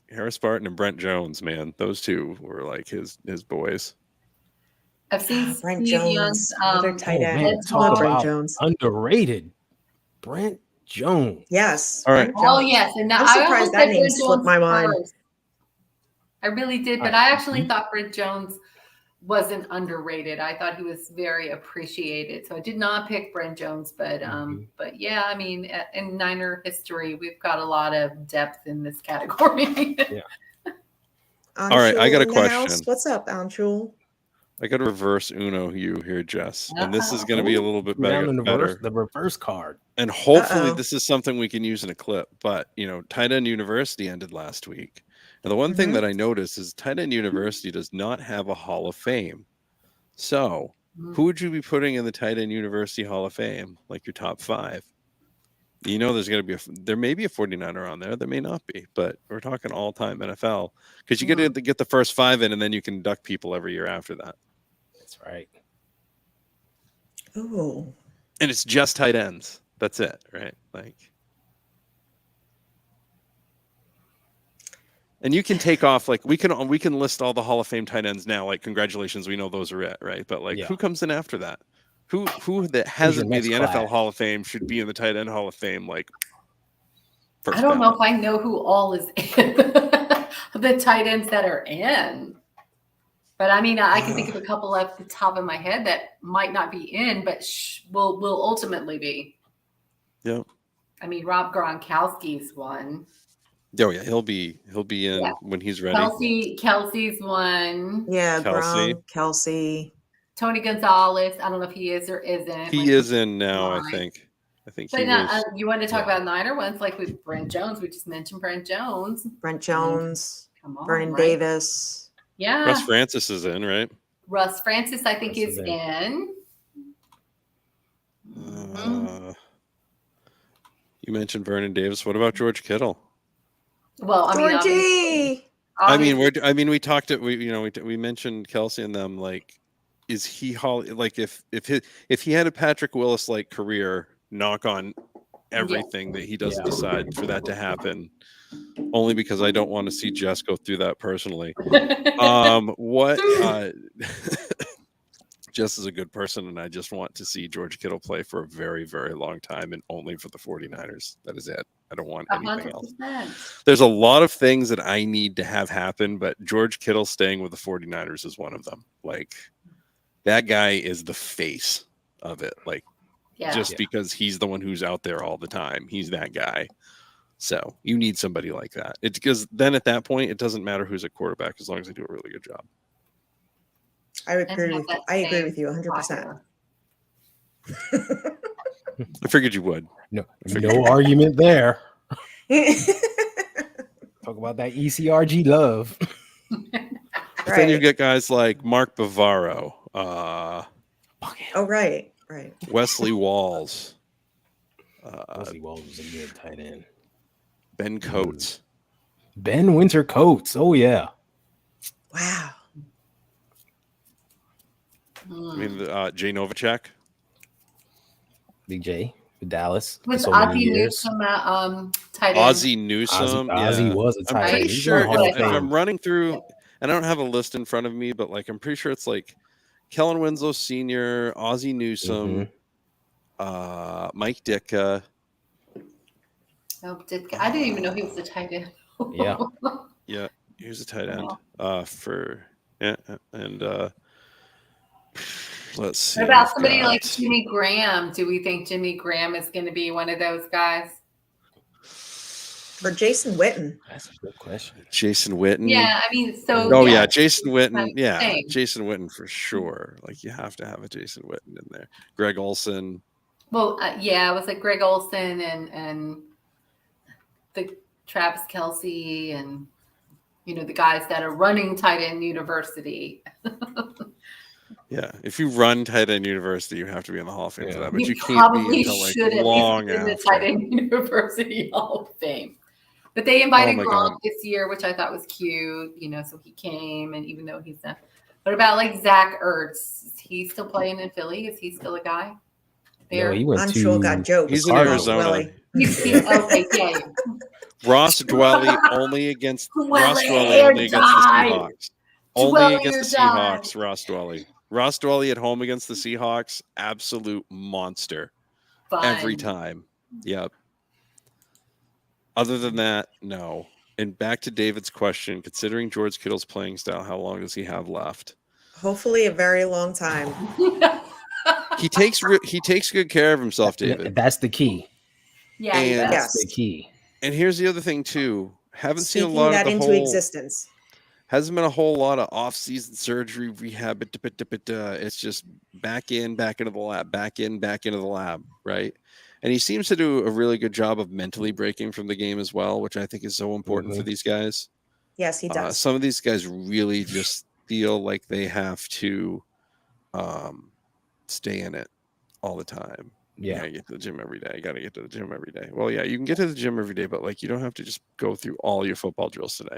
Harris Barton and Brent Jones, man. Those two were like his boys. I've seen Brent Steve Jones, Young's another tight Oh, end. man, Let's talk Love talk. Brent about Jones. underrated. Brent Jones. Yes. All right. Brent Oh Jones. yes, and I'm I surprised almost that said name Brent slipped Jones my mind. first. I really did, but Alright. I actually thought Brent Jones wasn't underrated. I thought he was very appreciated. So I did not pick Brent Jones, but Mhm. but yeah, I mean, in Niner history, we've got a lot of depth in this category. All right, I got a Anshul in the house. question. What's up, Anshul? I got to reverse Uno you here, Jess, and this is going to be a little bit Down in better. the reverse card. And hopefully Uh-oh. this is something we can use in a clip. But Tight End University ended last week, and the one thing that I noticed is Tight End University does not have a Hall of Fame. So who would you be putting in the Tight End University Hall of Fame, like your top 5? There's going to be there may be a 49er on there. There may not be, but we're talking all-time NFL because you get to get the first 5 in, and then you can induct people every year after that. That's right. Oh. And it's just tight ends. That's it, right? And you can take off we can list all the Hall of Fame tight ends now. Like, congratulations, we know those are it, right? But who comes in after that? Who that hasn't made the NFL Hall of Fame should be in the tight end Hall of Fame? First I don't know if I know who all is in the tight ends that are in. But I mean, I can think of a couple off the top of my head that might not be in, but will ultimately be. Yeah. I mean, Rob Gronkowski's one. Oh yeah, he'll be in when he's ready. Kelsey's one. Yeah, Kelsey. Kelsey. Tony Gonzalez. I don't know if he is or isn't. He is in now, I think. But you want to talk about Niner ones, like with Brent Jones. We just mentioned Brent Jones. Brent Jones. Come on, Vernon right? Davis. Yeah. Russ Francis is in, right? Russ Francis, I think, is in. You mentioned Vernon Davis. What about George Kittle? Well, I mean, Georgie. we talked. We mentioned Kelsey and them. Is he if he had a Patrick Willis career, knock on everything that he doesn't decide for that to happen. Only because I don't want to see Jess go through that personally. Jess is a good person, and I just want to see George Kittle play for a very, very long time and only for the 49ers. That is it. I don't want anything 100%. else. There's a lot of things that I need to have happen, but George Kittle staying with the 49ers is one of them. That guy is the face of it. Because he's the one who's out there all the time. He's that guy. So you need somebody like that. It's because then at that point, it doesn't matter who's a quarterback as long as they do a really good job. I agree with you 100%. I figured you would. No argument there. Talk about that ECRG love. But then you get guys like Mark Bavaro, right. Wesley Walls. Wesley Walls was a good tight end. Ben Coates. Ben Winter Coates. Oh, yeah. Wow. I mean, Jay Novacek. Big J with Dallas. Was so many Ozzie years. Newsome tight end? Ozzie Newsome. Ozzie was a tight I'm end. pretty He's sure in the Hall of if Fame. I'm running through, and I don't have a list in front of me, but I'm pretty sure it's Kellen Winslow Sr., Ozzie Newsome, Mike Ditka. Oh, I didn't even know he was a tight end. Yeah. Yeah, he was a tight end. Let's see. What about somebody like Jimmy Graham? Do we think Jimmy Graham is going to be one of those guys? Or Jason Witten. That's a good question. Jason Witten. Yeah, I mean, so. Jason Witten. Kind of Yeah, thing. Jason Witten for sure. You have to have a Jason Witten in there. Greg Olson. Well, it was Greg Olson and the Travis Kelce and the guys that are running tight end university. Yeah, if you run tight end university, you have to be in the Hall of Fame for that. But you can't probably be until should long in the after. tight end university Hall of Fame. But they invited my Gronk God. this year, which I thought was cute. So he came, and even though he's not. What about Zach Ertz? Is he still playing in Philly? Is he still a guy? No, he went I'm to sure got jokes. He's in Cardinals. Arizona. Okay, yeah. Ross Dwelly only against Dwelly the died. Seahawks. Only Dwelly against the died. Seahawks, Ross Dwelly. Ross Dwelly at home against the Seahawks, absolute monster. Fun. Every time. Yep. Other than that, no. And back to David's question, considering George Kittle's playing style, how long does he have left? Hopefully a very long time. He takes good care of himself, David. That's the key. Yeah, he And- does. Yes. The key. And here's the other thing too. Haven't seen a Speaking lot that of the into whole existence. Hasn't been a whole lot of off-season surgery, rehab. It's just back into the lab, back into the lab, right? And he seems to do a really good job of mentally breaking from the game as well, which I think is so important for these guys. Yes, he does. Some of these guys really just feel like they have to stay in it all the time. You Yeah. gotta get to the gym every day. You gotta get to the gym every day. Well, yeah, you can get to the gym every day, but like you don't have to just go through all your football drills today.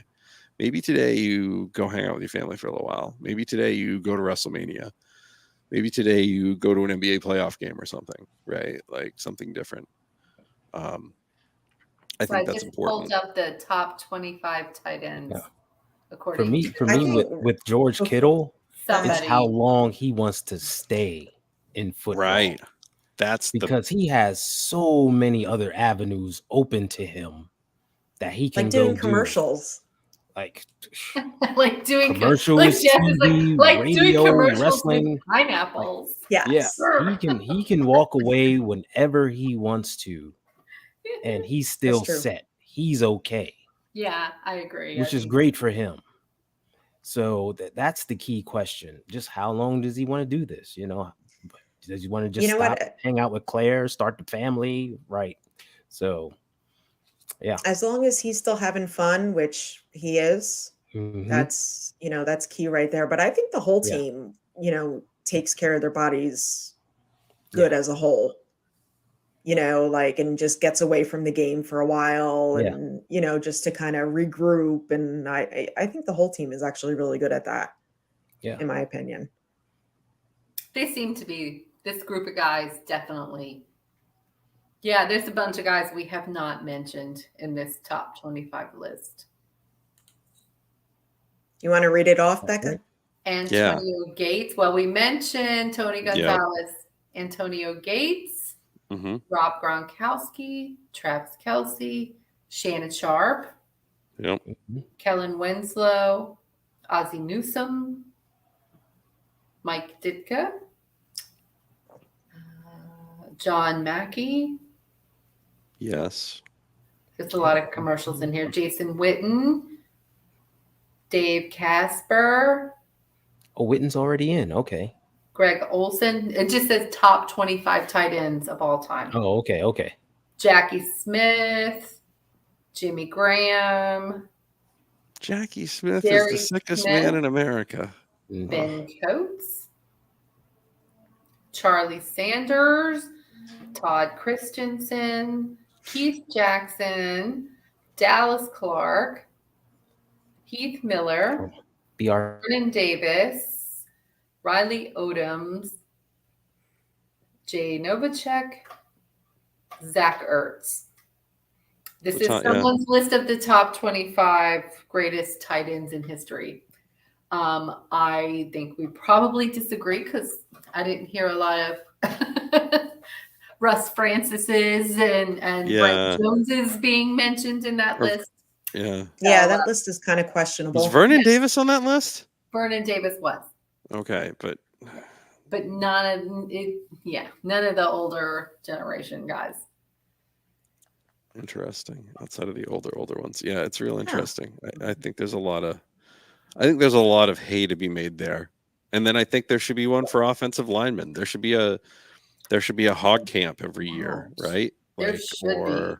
Maybe today you go hang out with your family for a little while. Maybe today you go to WrestleMania. Maybe today you go to an NBA playoff game or something, right? Like something different. I So think that's important. Pulled up the top 25 tight ends. Yeah. According For I me, think- with George Kittle, somebody. it's how long he wants to stay in football. Right. That's Because he has so many other avenues open to him that he can like go doing do. commercials. Like like doing commercials, like Jeff is TV, like radio, doing commercials wrestling. with pineapples. Yes. Yeah, he can walk away whenever he wants to, and he's still true. set. He's okay, Yeah, I agree. which I is think- great for him. So that's the key question. Just how long does he want to do this? You know, does he want to just You know stop, what? hang out with Claire, start the family? Right. So, yeah. As long as he's still having fun, which he is, Mhm. that's that's key right there. But I think the whole Yeah. team, takes care of their bodies good as a whole. Like, and just gets away from the game for a while, Yeah. and just to kind of regroup. And I think the whole team is actually really good at that. Yeah. In my opinion. They seem to be this group of guys definitely. Yeah, there's a bunch of guys we have not mentioned in this top 25 list. You want to read it off, Okay. Becca? Antonio Gates. Well, we mentioned Tony Gonzalez, Antonio Gates, Rob Gronkowski, Travis Kelce, Shannon Sharp, Yep. Kellen Winslow, Ozzie Newsome, Mike Ditka, John Mackey. Yes. There's a lot of commercials in here. Jason Witten, Dave Casper, Oh, Witten's already in. Okay. Greg Olson. It just says top 25 tight ends of all time. Oh, okay. Okay. Jackie Smith, Jimmy Graham, Jackie Smith Gary is the sickest Smith. man in America. Mhm. Ben Coates, Charlie Sanders, Todd Christensen, Keith Jackson, Dallas Clark, Heath Miller, BR. Vernon Davis, Riley Odoms, Jay Novacek, Zach Ertz. This is Yeah. someone's list of the top 25 greatest tight ends in history. I think we probably disagree because I didn't hear a lot of Russ Francis's and Yeah. Brent Jones's being mentioned in that Or- list. Yeah. Yeah, So, that list is kind of questionable. Was Vernon Davis on that list? Vernon Davis was, Okay, but but none of it. Yeah, none of the older generation guys. interesting. Outside of the older ones. Yeah, it's real interesting. I think there's a lot of hay to be made there. And then I think there should be one for offensive linemen. There should be a hog camp every year, right? There should be.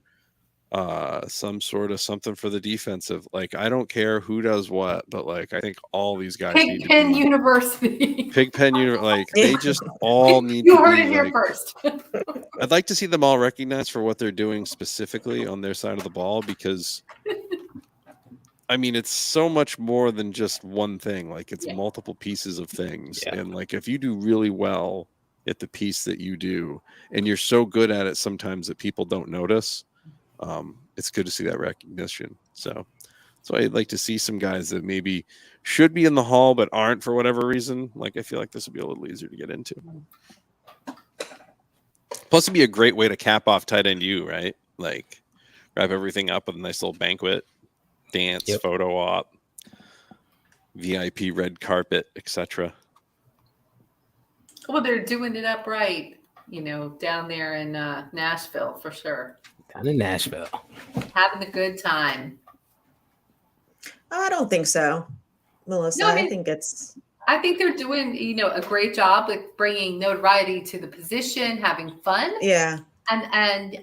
Some sort of something for the defensive. Like I don't care who does what, but like I think all these guys need to Pigpen be University. Pigpen like they just all need You to heard be it here like, first. I'd like to see them all recognized for what they're doing specifically on their side of the ball because I mean it's so much more than just one thing. Like it's Yeah. multiple pieces of things. Yeah. And like if you do really well at the piece that you do and you're so good at it sometimes that people don't notice, it's good to see that recognition. So I'd like to see some guys that maybe should be in the hall but aren't for whatever reason. Like I feel like this would be a little easier to get into. Plus, it'd be a great way to cap off tight end U, right? Like wrap everything up with a nice little banquet, dance, Yep. photo op, VIP red carpet, etc. Well, they're doing it up right, down there in Nashville for sure. Down in Nashville. Having a good time. I don't think so. Melissa. No, I I mean- think it's I think they're doing, a great job with bringing notoriety to the position, having fun, yeah. and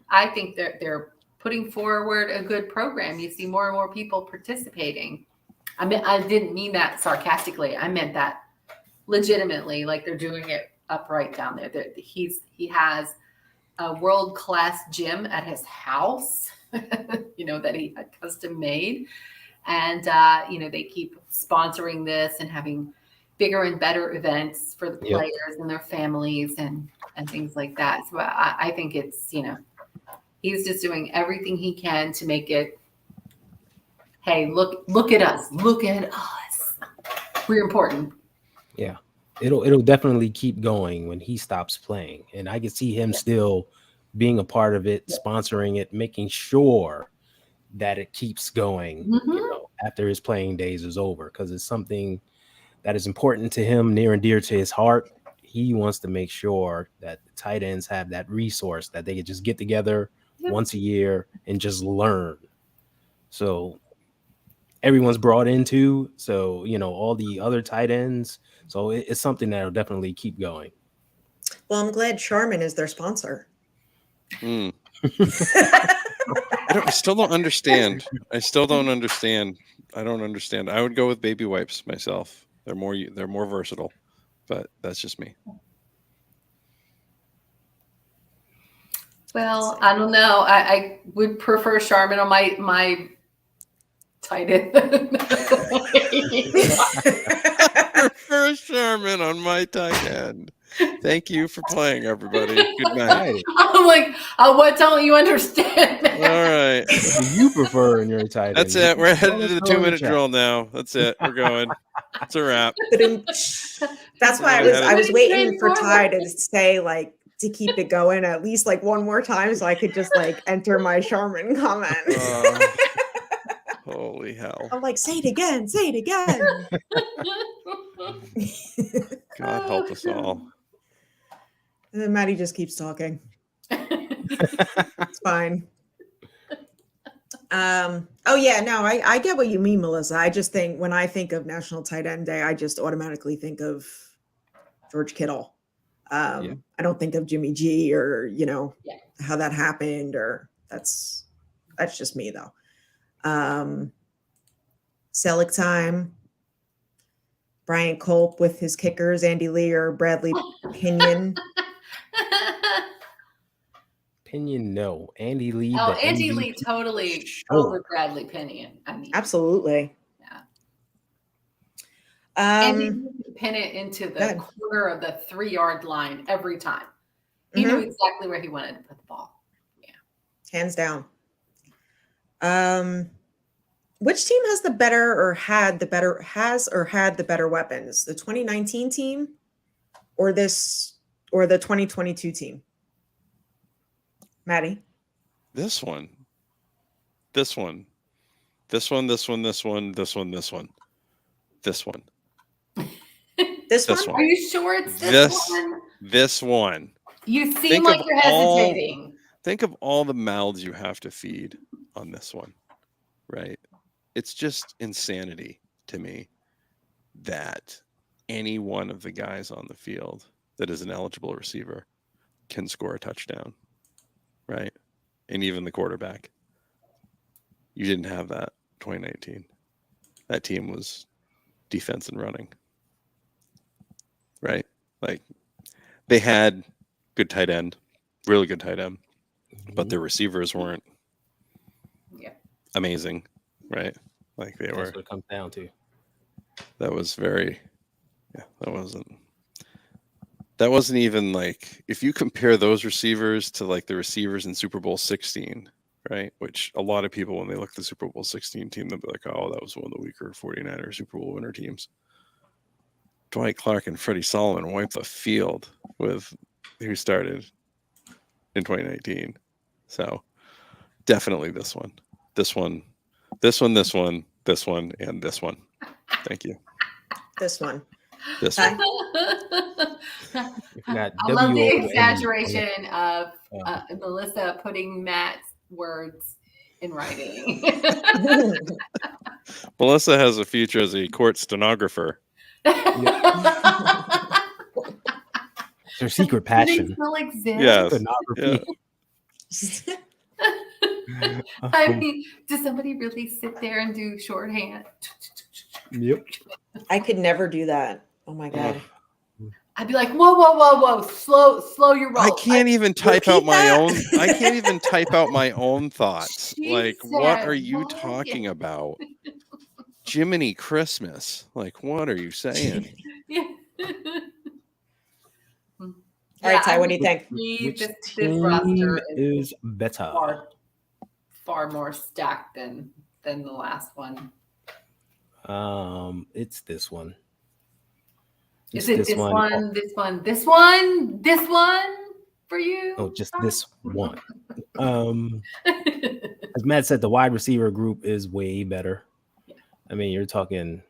I think they're putting forward a good program. You see more and more people participating. I mean, I didn't mean that sarcastically. I meant that legitimately. Like they're doing it upright down there. He has a world-class gym at his house, that he had custom made. And, they keep sponsoring this and having bigger and better events for the Yep. players and their families and things like that. So I think it's, he's just doing everything he can to make it, hey, look at us. Look at us. We're important. Yeah. It'll definitely keep going when he stops playing. And I can see him still being a part of it, sponsoring it, making sure that it keeps going, Mhm. after his playing days is over, because it's something that is important to him, near and dear to his heart. He wants to make sure that the tight ends have that resource that they can just get together Yep. once a year and just learn. So everyone's brought into, so all the other tight ends. So it's something that'll definitely keep going. Well, I'm glad Charmin is their sponsor. Mm. I still don't understand. I don't understand. I would go with baby wipes myself. They're more versatile, but that's just me. Well, I don't know. I would prefer Charmin on my tight end. Prefer Sherman on my tight end. Thank you for playing, everybody. Good night. Right. I'm like, what don't you understand? All right. What do you prefer in your tight end? That's it. We're headed Let to us the know in 2-minute chat. drill now. That's it. We're going. It's a wrap. That's why I was waiting for Ty to say like to keep it going at least like one more time so I could just like enter my Charmin comment. Holy hell. I'm like, say it again, say it again. God help us all. And then Maddie just keeps talking. It's fine. Oh yeah, no, I get what you mean, Melissa. I just think when I think of National Tight End Day, I just automatically think of George Kittle. I don't think of Jimmy G or how that happened, or that's just me though. Selleck time. Brian Culp with his kickers, Andy Lee or Bradley Pinion. Pinion, no. Andy Lee. Oh, the Andy MVP. Lee totally Sure. over Bradley Pinion. I mean, Absolutely. Yeah. Um, Andy would pin it into the good. corner of the 3-yard line every time. He knew exactly where he wanted to put the ball. Hands down. Which team has the better or had the better weapons? The 2019 team or the 2022 team? Maddie? This one. This one. This one. This one. This one. This one. This one. This one. This This one? one. Are you sure it's this This- one? This one. You seem Think like of you're hesitating. Think of all the mouths you have to feed on this one, right? It's just insanity to me that any one of the guys on the field that is an eligible receiver can score a touchdown, right? And even the quarterback. You didn't have that 2019. That team was defense and running, right? Like they had good tight end, really good tight end, but their receivers weren't Yeah. amazing, right? Like they That's were. what it comes down to. That was very, that wasn't even like, if you compare those receivers to like the receivers in Super Bowl 16, right? Which a lot of people, when they look at the Super Bowl 16 team, they'll be like, oh, that was one of the weaker 49ers Super Bowl winner teams. Dwight Clark and Freddie Solomon wiped the field with who started in 2019. So definitely this one, and this one. Thank you. This one. This Okay. one. We got I love the WON. exaggeration of Melissa putting Matt's words in writing. Melissa has a future as a court stenographer. It's her secret Do they passion. still exist? Yes. Stenography. I mean, does somebody really sit there and do shorthand? Yep. I could never do that. Oh my god. I'd be like, whoa, whoa, whoa, whoa, slow your roll. I can't even type out repeat my that? own. I can't even type out my own thoughts. Like, what are you Jesus, talking about? Jiminy Christmas. Like, what are you saying? Yeah. All right, Ty, what do you I think? agree Which this team roster is better? far more stacked than the last one. It's this one. Is it this one for you? Oh, just this one. As Matt said, the wide receiver group is way better. Yeah. I mean, you're talking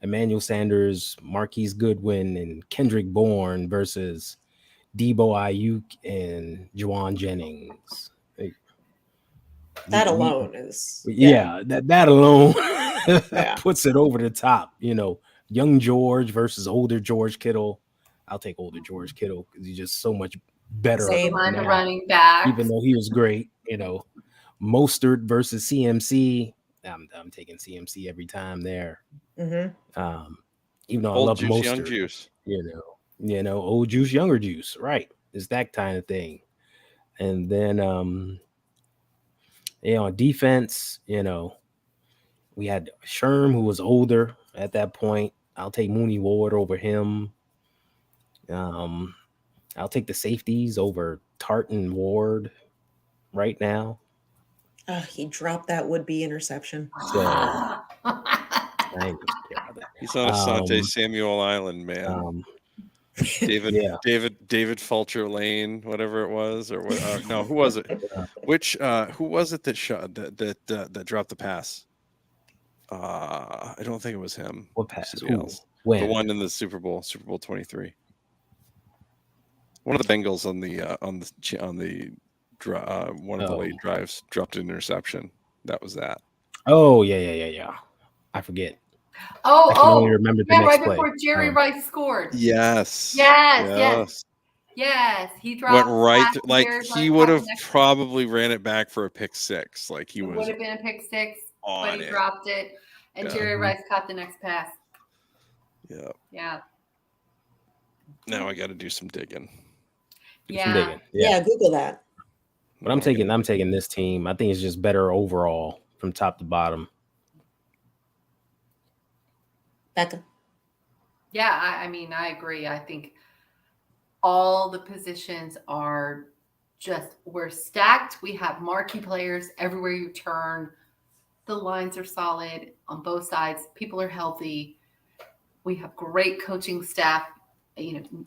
Emmanuel Sanders, Marquise Goodwin, and Kendrick Bourne versus Debo Ayuk and Juwan Jennings. That alone is that alone Yeah. puts it over the top. You know, young George versus older George Kittle. I'll take older George Kittle because he's just so much better. Same. Line the now, running back. even though he was great. You know, Mostert versus CMC. I'm taking CMC every time there. Mm-hmm. Even though I Old love juice, Mostert, young juice. you know, old juice, younger juice, right? It's that kind of thing. And then on defense, you know, we had Sherm, who was older at that point. I'll take Mooney Ward over him. I'll take the safeties over Tartan Ward right now. He dropped that would-be interception. So I ain't gonna care about that. He's on Asante Samuel Island, man. David Fulcher Lane, whatever it was, or what? No, who was it? Who was it that shot that dropped the pass? I don't think it was him. What pass? Somebody else. When? The one in the Super Bowl 23. One of the Bengals on the one of the late drives dropped an interception. That was that. Oh yeah. I forget. I can only remember the next right play. before Jerry Rice scored. Yes. He dropped. Went right like Jerry he Rice would have got the next probably ran it back for a pick six. Like he It was would have been a pick six, but on he it. dropped it, and Yeah. Jerry Rice caught the next pass. Yeah. Yeah. Now I got to do some digging. Some digging. Yeah, Google that. But I'm taking this team. I think it's just better overall from top to bottom. Becca. Yeah, I mean, I agree. I think all the positions are we're stacked. We have marquee players everywhere you turn. The lines are solid on both sides. People are healthy. We have great coaching staff. You know,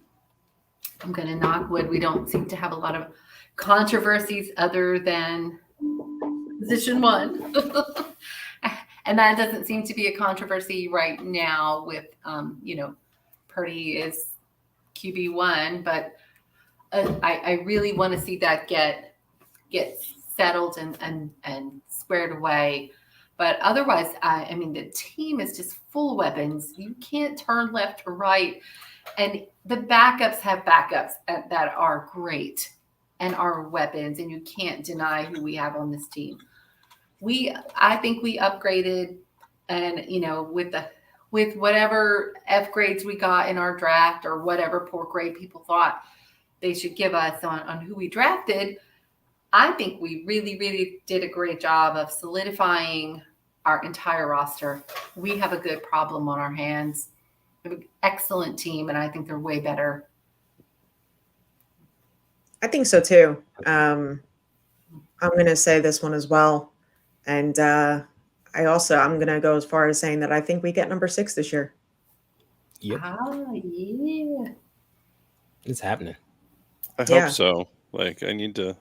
I'm going to knock wood. We don't seem to have a lot of controversies other than position one. And that doesn't seem to be a controversy right now with, Purdy is QB1, but I really want to see that get settled and squared away. But otherwise, I mean, the team is just full of weapons. You can't turn left or right. And the backups have backups that are great and are weapons, and you can't deny who we have on this team. I think we upgraded, and with whatever F grades we got in our draft or whatever poor grade people thought they should give us on who we drafted, I think we really, really did a great job of solidifying our entire roster. We have a good problem on our hands. We have an excellent team, and I think they're way better. I think so too. I'm going to say this one as well. And I'm going to go as far as saying that I think we get number 6 this year. Yep. Yeah. It's happening. I Yeah. hope so. Like I need to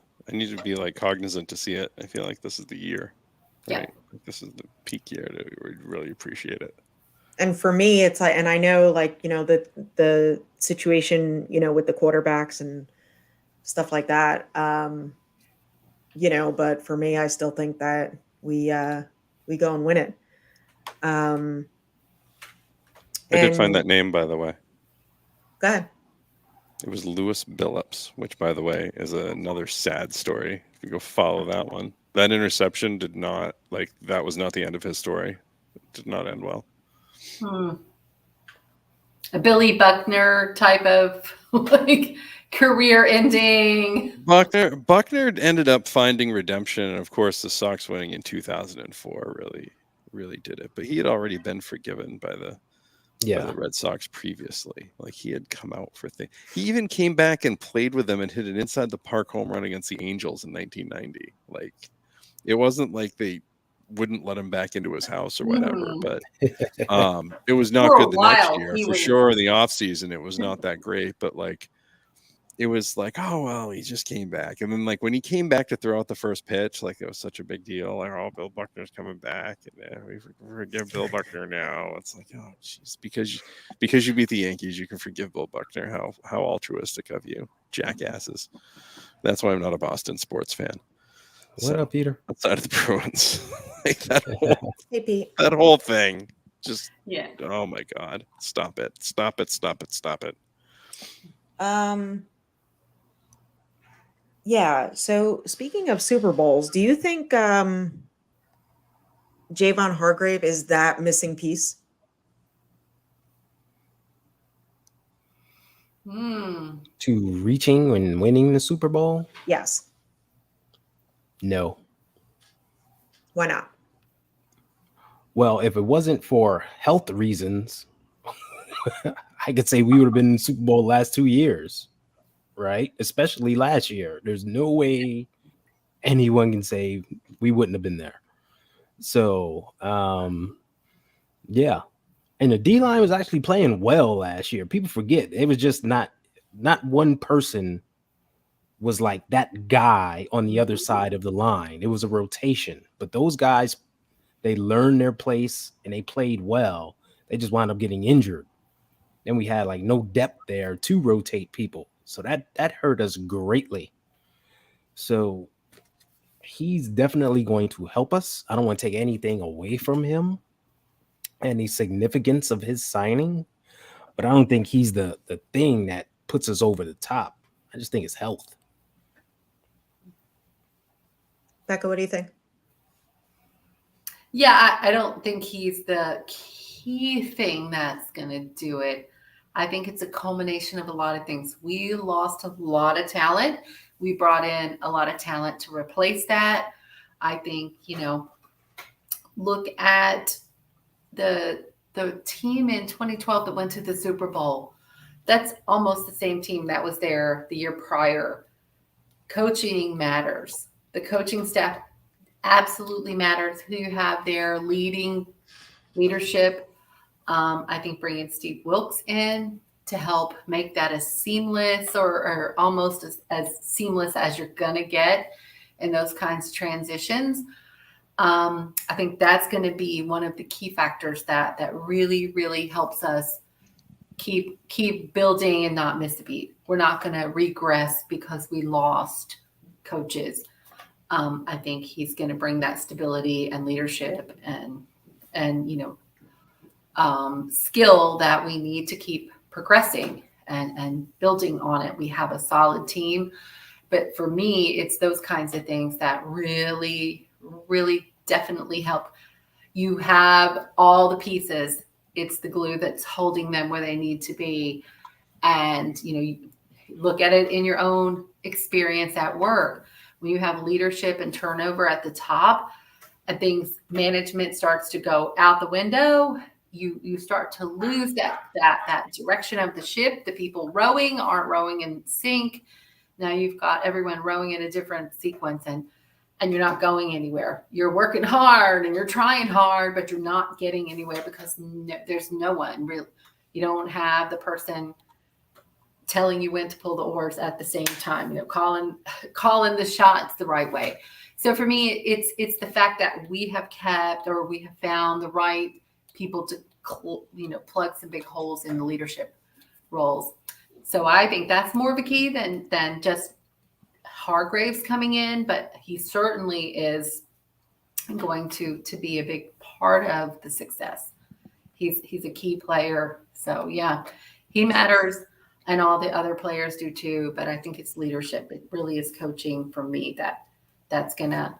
be like cognizant to see it. I feel like this is the year. Yeah. Right? This is the peak year to really appreciate it. And for me, it's like, and I know the situation, with the quarterbacks and stuff like that. But for me, I still think that we go and win it. Um, I did find and- that name, by the way. Go ahead. It was Lewis Billups, which, by the way, is another sad story. If you go follow that one, that interception did not that was not the end of his story. It did not end well. A Billy Buckner type of like career ending. Buckner ended up finding redemption, and of course, the Sox winning in 2004 really did it. But he had already been forgiven by the Red Sox previously. Like, he had come out for things. He even came back and played with them and hit an inside the park home run against the Angels in 1990. Like, it wasn't like they wouldn't let him back into his house or whatever, but it was not For a good the next while, year he for was- sure. In the off season, it was not that great, but like, it was like, oh well, he just came back. And then like when he came back to throw out the first pitch, like it was such a big deal. Like, oh, Bill Buckner's coming back, and we forgive Bill Buckner now. It's like, oh jeez, because you beat the Yankees, you can forgive Bill Buckner. How altruistic of you, jackasses. That's why I'm not a Boston sports fan. What up, Peter? Outside of the Bruins, like Hey, Pete. that whole thing, just Yeah. oh my god, stop it. Yeah. So speaking of Super Bowls, do you think Javon Hargrave is that missing piece? To reaching and winning the Super Bowl? Yes. No. Why not? Well, if it wasn't for health reasons, I could say we would have been in the Super Bowl the last 2 years, right? Especially last year. There's no way anyone can say we wouldn't have been there. So, yeah. And the D-line was actually playing well last year. People forget. It was just not one person was like that guy on the other side of the line. It was a rotation. But those guys, they learned their place and they played well. They just wound up getting injured. Then we had like no depth there to rotate people. So that hurt us greatly. So he's definitely going to help us. I don't want to take anything away from him and the significance of his signing, but I don't think he's the thing that puts us over the top. I just think it's health. Becca, what do you think? Yeah, I don't think he's the key thing that's going to do it. I think it's a culmination of a lot of things. We lost a lot of talent. We brought in a lot of talent to replace that. I think, look at the team in 2012 that went to the Super Bowl. That's almost the same team that was there the year prior. Coaching matters. The coaching staff absolutely matters. Who you have there leadership. I think bringing Steve Wilkes in to help make that as seamless or almost as seamless as you're going to get in those kinds of transitions. I think that's going to be one of the key factors that really, really helps us keep building and not miss a beat. We're not going to regress because we lost coaches. I think he's going to bring that stability and leadership and skill that we need to keep progressing and building on it. We have a solid team, but for me, it's those kinds of things that really, really definitely help. You have all the pieces. It's the glue that's holding them where they need to be. And, you look at it in your own experience at work. When you have leadership and turnover at the top, and things management starts to go out the window, you start to lose that direction of the ship. The people rowing aren't rowing in sync. Now you've got everyone rowing in a different sequence and you're not going anywhere. You're working hard and you're trying hard, but you're not getting anywhere because there's no one really. You don't have the person telling you when to pull the oars at the same time, calling the shots the right way. So for me, it's the fact that we have found the right people to, plug some big holes in the leadership roles. So I think that's more of a key than just Hargraves coming in, but he certainly is going to be a big part of the success. He's a key player. So yeah, he matters, and all the other players do too. But I think it's leadership. It really is coaching for me that's gonna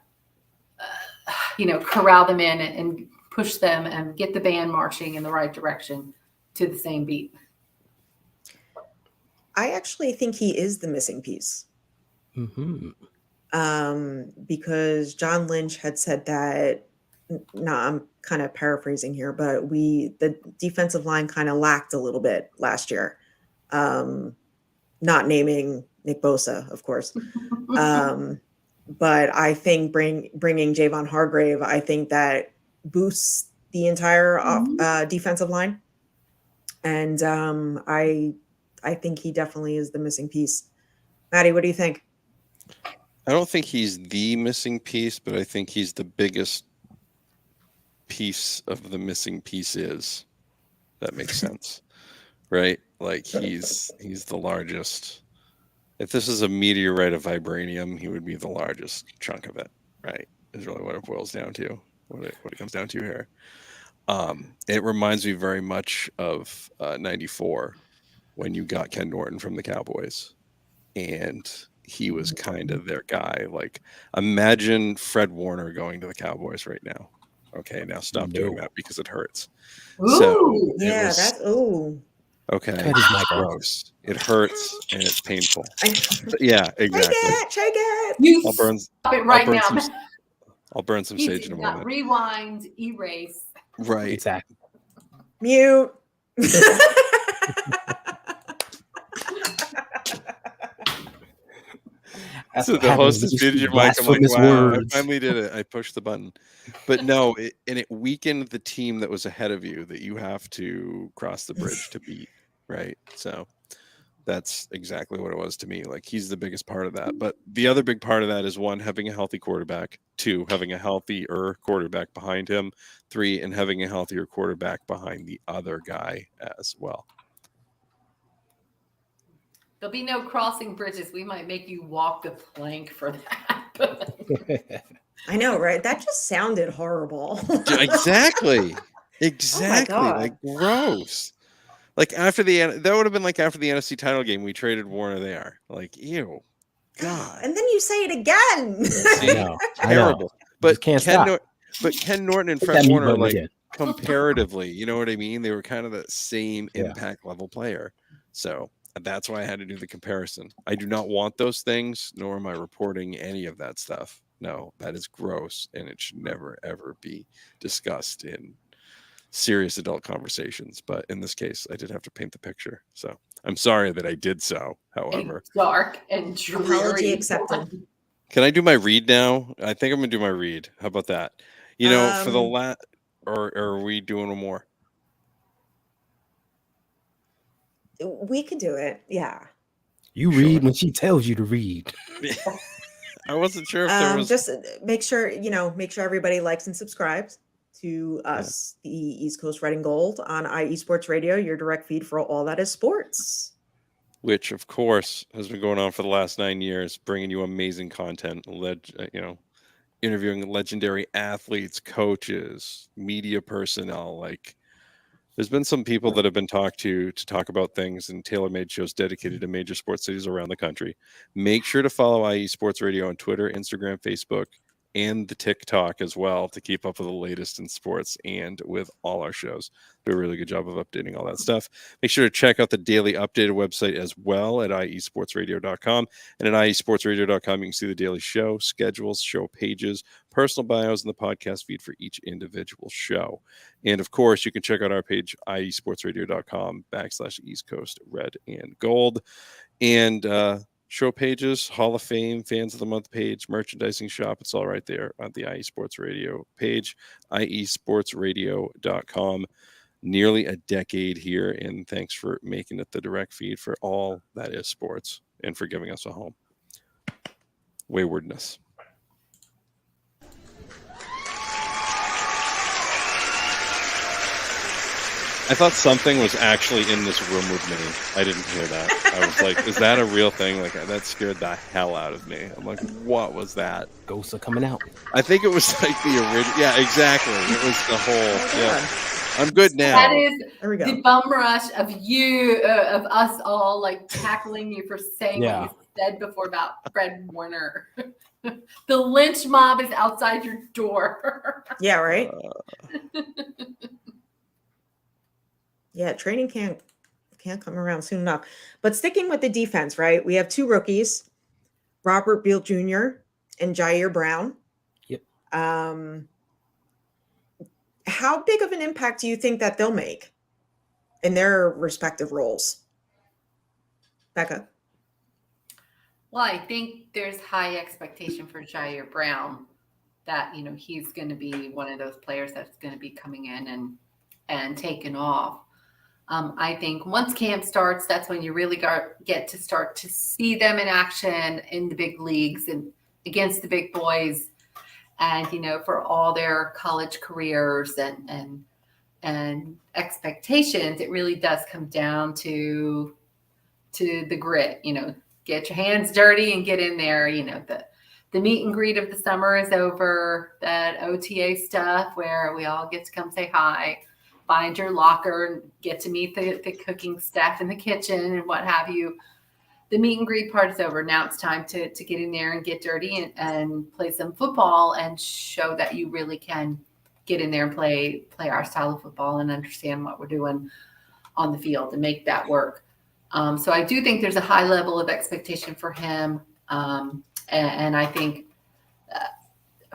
corral them in and push them and get the band marching in the right direction to the same beat. I actually think he is the missing piece. Mm-hmm. Because John Lynch had said that, I'm kind of paraphrasing here, but the defensive line kind of lacked a little bit last year. Not naming Nick Bosa, of course. But I think bringing Javon Hargrave, I think that boosts the entire defensive line. And I think he definitely is the missing piece. Maddie, what do you think? I don't think he's the missing piece, but I think he's the biggest piece of the missing pieces. That makes sense, right? Like he's the largest. If this is a meteorite of vibranium, he would be the largest chunk of it, right? Is really what it boils down to. What it comes down to here. It reminds me very much of '94 when you got Ken Norton from the Cowboys, and he was kind of their guy. Like, imagine Fred Warner going to the Cowboys right now. Okay, now stop doing that because it hurts. Ooh, So Yeah, that's okay. Cut his mic off. Gross. It hurts and it's painful. Take But yeah, exactly. it. you I'll burn. stop it right burn now. I'll burn some sage in a moment. Rewind, erase. Right. Exactly. Mute. That's So what the happens host when is you muted speak your mic. I'm like, blasphemous wow, words. I finally did it. I pushed the button. But no, it weakened the team that was ahead of you that you have to cross the bridge to beat, right? So that's exactly what it was to me. Like, he's the biggest part of that. But the other big part of that is, 1, having a healthy quarterback, 2, having a healthier quarterback behind him, 3, and having a healthier quarterback behind the other guy as well. There'll be no crossing bridges. We might make you walk the plank for that. I know, right? That just sounded horrible. Exactly. Exactly. God. Like, gross. Like, that would have been like after the NFC title game, we traded Warner there. Like, ew. God. And then you say it again. I know. Terrible. But Just can't stop. Ken Norton and Hit Fred that mute Warner, button like, again. comparatively, you know what I mean? They were kind of the same Yeah. impact level player. So that's why I had to do the comparison. I do not want those things, nor am I reporting any of that stuff. No, that is gross, and it should never, ever be discussed in serious adult conversations. But in this case, I did have to paint the picture. So I'm sorry that I did so. However, Dark and dreary. Apology accepted. can I do my read now? I think I'm gonna do my read. How about that? You know, for the or are we doing one more? We could do it. Yeah. You read when she tells you to read. I wasn't sure if there was. Just make sure everybody likes and subscribes to us, the East Coast Red and Gold on IE Sports Radio, your direct feed for all that is sports. Which, of course, has been going on for the last 9 years, bringing you amazing content, interviewing legendary athletes, coaches, media personnel. Like, there's been some people that have been talked to talk about things and tailor-made shows dedicated to major sports cities around the country. Make sure to follow IE Sports Radio on Twitter, Instagram, Facebook, and the TikTok as well to keep up with the latest in sports and with all our shows. Do a really good job of updating all that stuff. Make sure to check out the daily updated website as well at iesportsradio.com. And at iesportsradio.com, you can see the daily show, schedules, show pages, personal bios, and the podcast feed for each individual show. And of course, you can check out our page, iesportsradio.com/East Coast Red and Gold. And show pages, Hall of Fame, Fans of the Month page, merchandising shop. It's all right there on the IE Sports Radio page, iesportsradio.com. Nearly a decade here, and thanks for making it the direct feed for all that is sports and for giving us a home. Waywardness. I thought something was actually in this room with me. I didn't hear that. I was like, is that a real thing? Like, that scared the hell out of me. I'm like, what was that? Ghosts are coming out. I think it was like the original. Yeah, exactly. It was the whole. Yeah, I'm good now. That is There we go. the bum rush of you, of us all, like tackling you for saying Yeah. what you said before about Fred Warner. The lynch mob is outside your door. Yeah, right. Uh, Yeah, training can't come around soon enough. But sticking with the defense, right? We have two rookies, Robert Beal Jr. and Jair Brown. Yep. How big of an impact do you think that they'll make in their respective roles? Becca. Well, I think there's high expectation for Jair Brown that, he's going to be one of those players that's going to be coming in and taking off. I think once camp starts, that's when you really get to start to see them in action in the big leagues and against the big boys, and for all their college careers and expectations. It really does come down to the grit. Get your hands dirty and get in there. The meet and greet of the summer is over. That OTA stuff where we all get to come say hi, find your locker, and get to meet the cooking staff in the kitchen and what have you. The meet and greet part is over. Now it's time to get in there and get dirty and play some football and show that you really can get in there and play our style of football and understand what we're doing on the field and make that work. So I do think there's a high level of expectation for him. And I think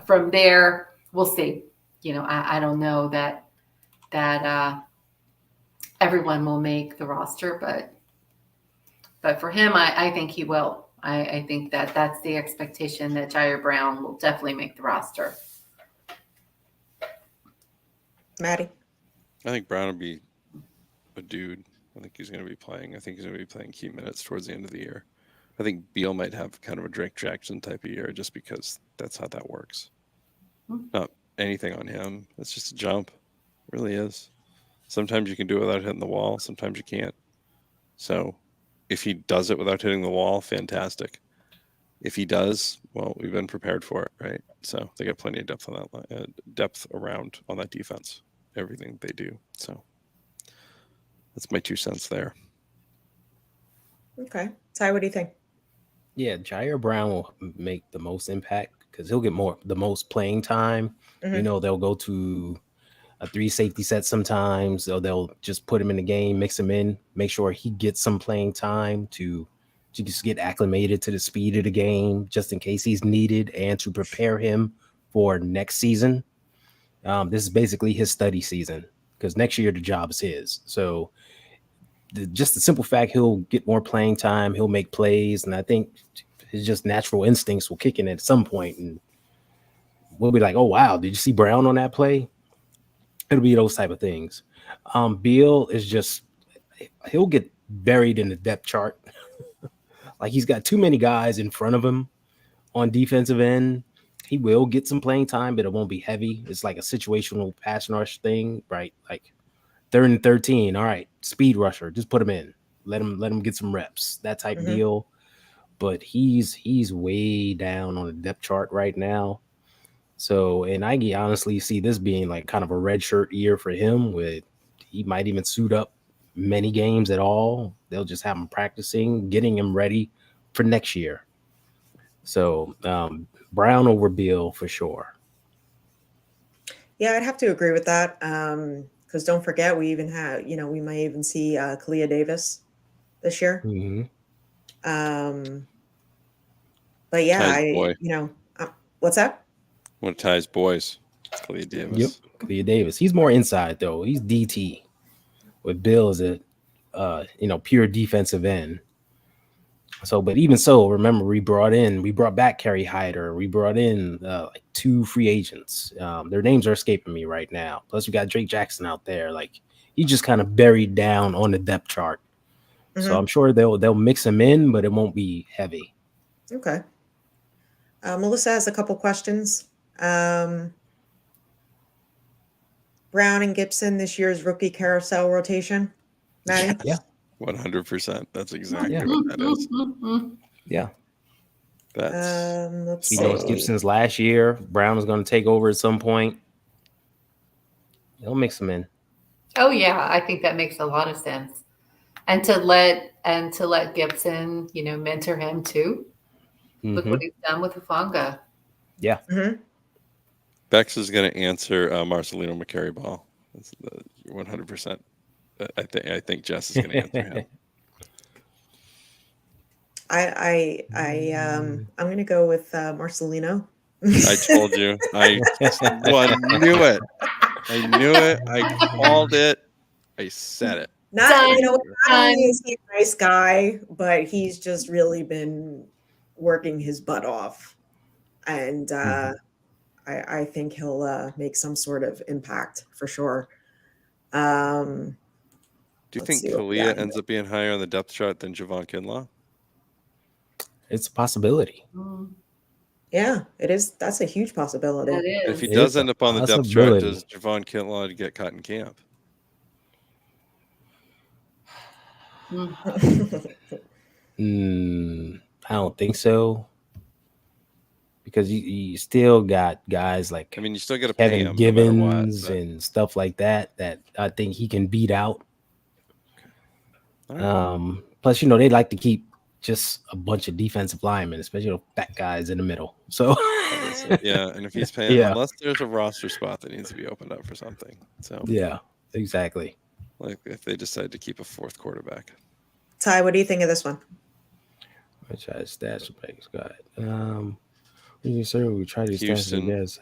from there, we'll see. I don't know that everyone will make the roster, but for him, I think he will. I think that's the expectation, that Jair Brown will definitely make the roster. Maddie. I think Brown will be a dude. I think he's going to be playing. I think he's going to be playing key minutes towards the end of the year. I think Beal might have kind of a Drake Jackson type of year just because that's how that works. Not anything on him. It's just a jump. It really is. Sometimes you can do it without hitting the wall. Sometimes you can't. So if he does it without hitting the wall, fantastic. If he does, well, we've been prepared for it, right? So they got plenty of depth on that depth around on that defense. Everything they do. So that's my 2 cents there. Okay. Ty, what do you think? Yeah, Jair Brown will make the most impact because he'll get the most playing time. Mhm. They'll go to a 3 safety set sometimes. So they'll just put him in the game, mix him in, make sure he gets some playing time to just get acclimated to the speed of the game, just in case he's needed, and to prepare him for next season. This is basically his study season because next year the job is his. So just the simple fact he'll get more playing time, he'll make plays, and I think his just natural instincts will kick in at some point, and we'll be like, "Oh wow, did you see Brown on that play?" It'll be those type of things. Beal is he'll get buried in the depth chart. Like he's got too many guys in front of him on defensive end. He will get some playing time, but it won't be heavy. It's like a situational pass rush thing, right? Like 3rd and 13. All right, speed rusher, just put him in. Let him get some reps. That type deal. But he's way down on the depth chart right now. So, and I honestly see this being like kind of a redshirt year for him. With he might even suit up many games at all. They'll just have him practicing, getting him ready for next year. So Brown over Beal for sure. Yeah, I'd have to agree with that. Because don't forget, we even have, we might even see Kalia Davis this year. But yeah, Ty's boy. What's that? One of Ty's boys, Kalia Davis. Yep, Kalia Davis. He's more inside though. He's DT. With Bill is a pure defensive end. So, but even so, remember we brought back Kerry Hyder. We brought in like 2 free agents. Their names are escaping me right now. Plus, we got Drake Jackson out there. Like he's just kind of buried down on the depth chart. So I'm sure they'll mix him in, but it won't be heavy. Okay. Melissa has a couple questions. Brown and Gibson this year's rookie carousel rotation? Maddie? Yeah. 100%. That's exactly Yeah. what that is. Yeah. That's Let's You know, it's see. Gibson's last year. Brown is going to take over at some point. He'll mix them in. Oh yeah, I think that makes a lot of sense. And to let Gibson, mentor him too. Look Mhm. what he's done with Hufanga. Yeah. Mhm. Bex is going to answer Marcelino McCary Ball. That's 100%. I think Jess is going to answer him. I'm gonna go with Marcelino. I told you. I knew it. I knew it. I called it. I said it. Not Done. not only Done. is he a nice guy, but he's just really been working his butt off, and Mhm. I think he'll make some sort of impact for sure. Um, Do you Let's think see what we got Kalia here. ends up being higher on the depth chart than Javon Kinlaw? It's a possibility. yeah, it is. That's a huge possibility. That And if he is. does It's a end up on the depth chart, possibility. does Javon Kinlaw get cut in camp? I don't think so. Because you still got guys like I mean, you still got to pay Kevin him no matter what. Givens but- and stuff like that I think he can beat out. All right. Plus, they like to keep just a bunch of defensive linemen, especially fat guys in the middle. So Yeah, and if he's paying, Yeah. unless there's a roster spot that needs to be opened up for something. So, yeah, exactly. like if they decide to keep a fourth quarterback. Ty, what do you think of this one? I try to stash the Vegas guy. We try to stash the Houston. guys.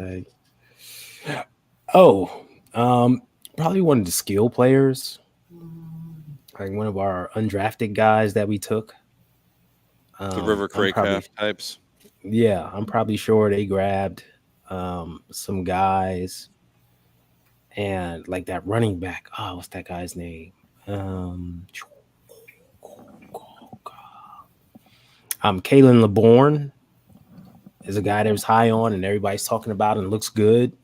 Probably one of the skill players, like one of our undrafted guys that we took. The River I'm probably- Craycraft types. Yeah, I'm probably sure they grabbed some guys, and like that running back. Oh, what's that guy's name? Kalen LeBourne is a guy that was high on and everybody's talking about and looks good.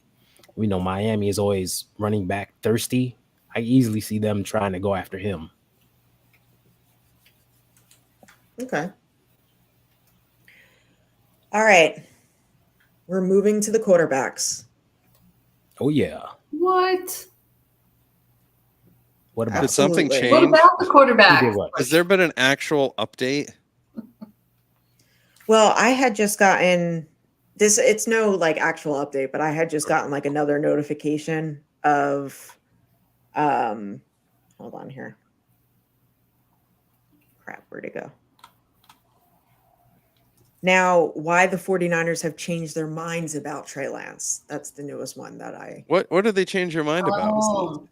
We know Miami is always running back thirsty. I easily see them trying to go after him. Okay. All right. We're moving to the quarterbacks. Oh yeah. What? What about Did something Absolutely. change? What about the quarterback? Who did what? Has there been an actual update? Well, I had just gotten this, it's no like actual update, but I had just gotten like another notification of hold on here. Crap, where'd it go? Now, why the 49ers have changed their minds about Trey Lance. That's the newest one that I What did they change your mind about? Oh.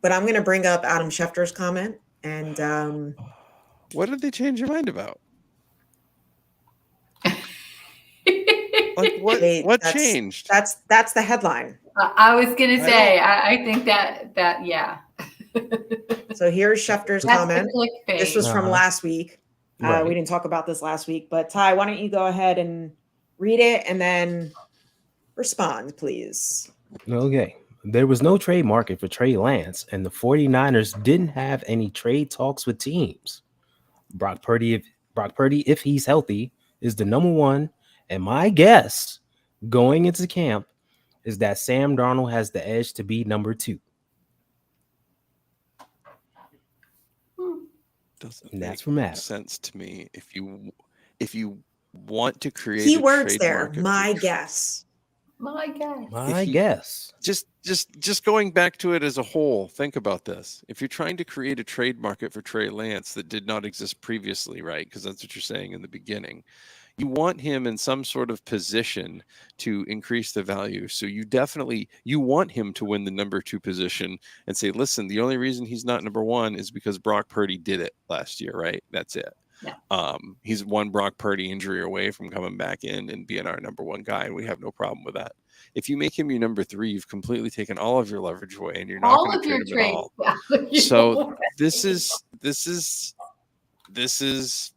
but I'm gonna bring up Adam Schefter's comment and What did they change your mind about? Like what that's- changed? that's the headline. I was gonna I say, I think that yeah. So here's Schefter's That's comment. the clickbait. This was from Uh-huh. last week. Right. We didn't talk about this last week, but Ty, why don't you go ahead and read it and then respond, please? Okay. There was no trade market for Trey Lance, and the 49ers didn't have any trade talks with teams. Brock Purdy, if he's healthy, is the number one. And my guess going into camp is that Sam Darnold has the edge to be number 2. Doesn't And that's make from Adam. sense to me. If you want to create Keywords a trade there. market, My guess. My guess. My you- guess. just going back to it as a whole, think about this. If you're trying to create a trade market for Trey Lance that did not exist previously, right? Because that's what you're saying in the beginning. You want him in some sort of position to increase the value. So you want him to win the number 2 position and say, listen, the only reason he's not number 1 is because Brock Purdy did it last year, right? That's it. Yeah. He's one Brock Purdy injury away from coming back in and being our number 1 guy, and we have no problem with that. If you make him your number 3, you've completely taken all of your leverage away, and you're not All going of to your trade him at trades. all. So this is just this is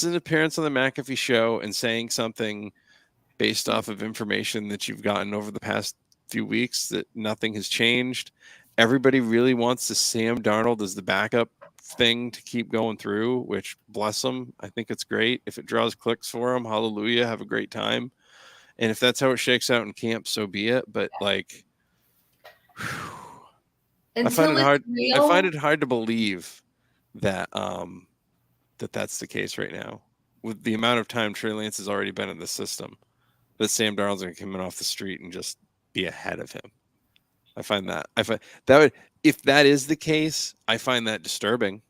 an appearance on the McAfee show and saying something based off of information that you've gotten over the past few weeks that nothing has changed. Everybody really wants the Sam Darnold as the backup thing to keep going through, which bless them. I think it's great. If it draws clicks for them, hallelujah, have a great time. And if that's how it shakes out in camp, so be it. But like, I find it hard to believe that that's the case right now. With the amount of time Trey Lance has already been in the system, that Sam Darnold's going to come in off the street and just be ahead of him. I find that if that is the case, I find that disturbing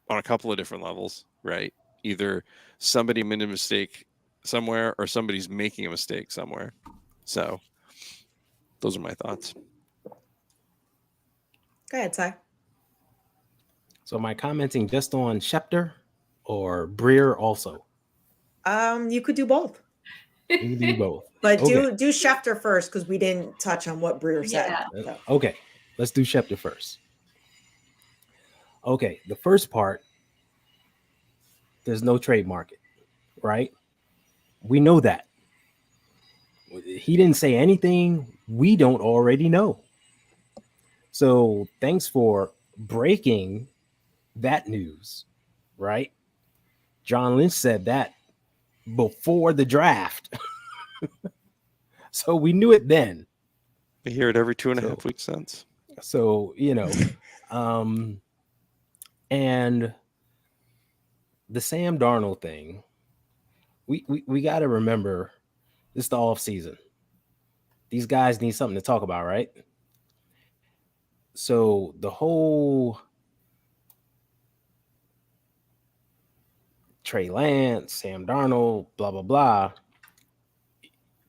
on a couple of different levels, right? Either somebody made a mistake somewhere or somebody's making a mistake somewhere. So those are my thoughts. Go ahead, Ty. So am I commenting just on Schefter or Breer also? You could do both, You can do both. but Okay. do Schefter first because we didn't touch on what Breer said. Yeah. So, Okay, let's do Schefter first. Okay, the first part, there's no trade market, right? We know that. He didn't say anything we don't already know. So thanks for breaking that news, right? John Lynch said that before the draft. So we knew it then. I hear it every 2.5 So- weeks since. So, and the Sam Darnold thing, we got to remember this is the off season. These guys need something to talk about, right? So the whole Trey Lance, Sam Darnold, blah, blah, blah,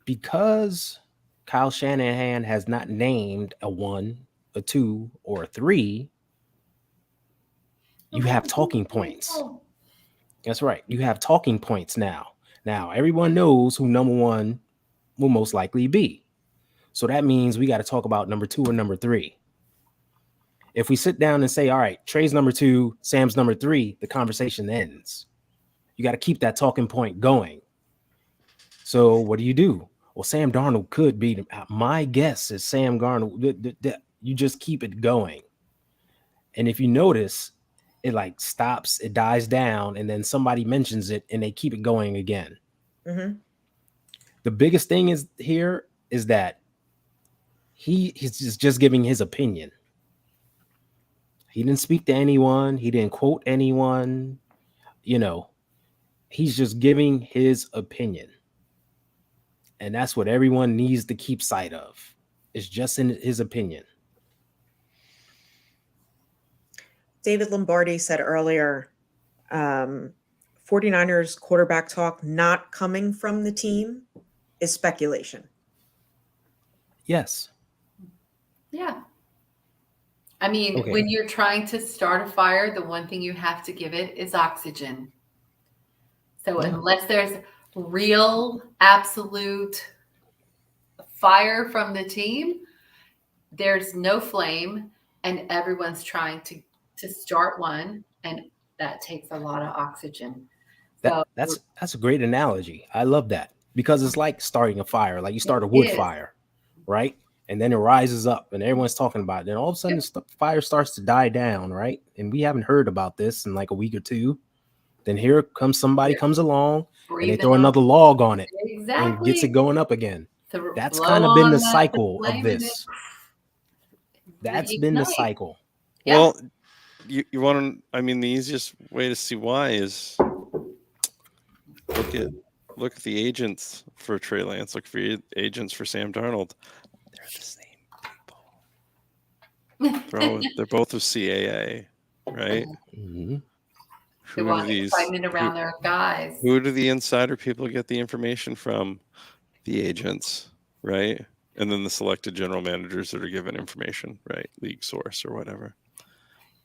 because Kyle Shanahan has not named a 1, a 2, or a 3, you have talking points. That's right. You have talking points now. Now, everyone knows who number 1 will most likely be. So that means we got to talk about number 2 or number 3. If we sit down and say, all right, Trey's number 2, Sam's number 3, the conversation ends. You got to keep that talking point going. So what do? Well, Sam Darnold could be. My guess is Sam Darnold. You just keep it going. And if you notice, it like stops, it dies down, and then somebody mentions it and they keep it going again. mhm. The biggest thing is that he's just giving his opinion. He didn't speak to anyone. He didn't quote anyone. He's just giving his opinion. And that's what everyone needs to keep sight of. It's just in his opinion. David Lombardi said earlier, 49ers quarterback talk not coming from the team is speculation. Yes. Yeah. I mean, Okay. when you're trying to start a fire, the one thing you have to give it is oxygen. So Yeah. unless there's real, absolute fire from the team, there's no flame, and everyone's trying to start one, and that takes a lot of oxygen. That's a great analogy. I love that because it's like starting a fire, like you start a It wood is. fire, right? And then it rises up and everyone's talking about it. Then all of a sudden the fire starts to die down, right? And we haven't heard about this in like a week or two. Then here comes somebody comes along and they Breathing throw on- another log on it Exactly. and gets it going up again. So That's blow kind of been on the that cycle of flame and this. That's been the reignite. cycle. Yeah. Well, you want to? I mean, the easiest way to see why is look at the agents for Trey Lance. Look for agents for Sam Darnold. They're the same people. They're both with CAA, right? Mhm. They Who want do these? excitement around their guys. Who do the insider people get the information from? The agents, right? And then the selected general managers that are given information, right? League source or whatever.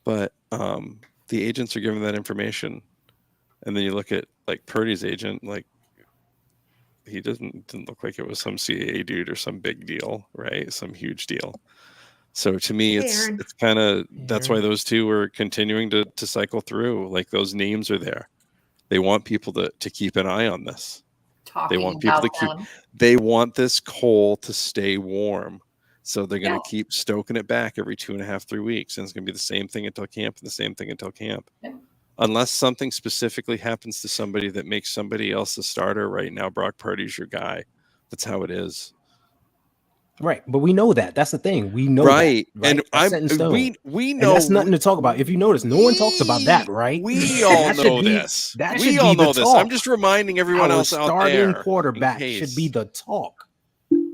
But the agents are given that information, and then you look at like Purdy's agent, like he didn't look like it was some CAA dude or some big deal, right? Some huge deal. So to me, Hey, it's Aaron. kind of that's Aaron. why those two are continuing to cycle through. Like those names are there. They want people to keep an eye on this. talking want people about to keep. them. They want this coal to stay warm, so they're going to Yeah. keep stoking it back every 2.5, 3 weeks, and it's going to be the same thing until camp, and the same thing until camp. Yeah. Unless something specifically happens to somebody that makes somebody else a starter. Right now, Brock Purdy's your guy. That's how it is. Right, but we know that. That's the thing. We know Right, that, right? and That's set in stone. we And know that's nothing to talk about. If you notice, no one talks about that, right? We And all that should know be- this. that We should all be the know this. I'm talk. just reminding everyone Our else out starting there. in quarterback should be case. the talk.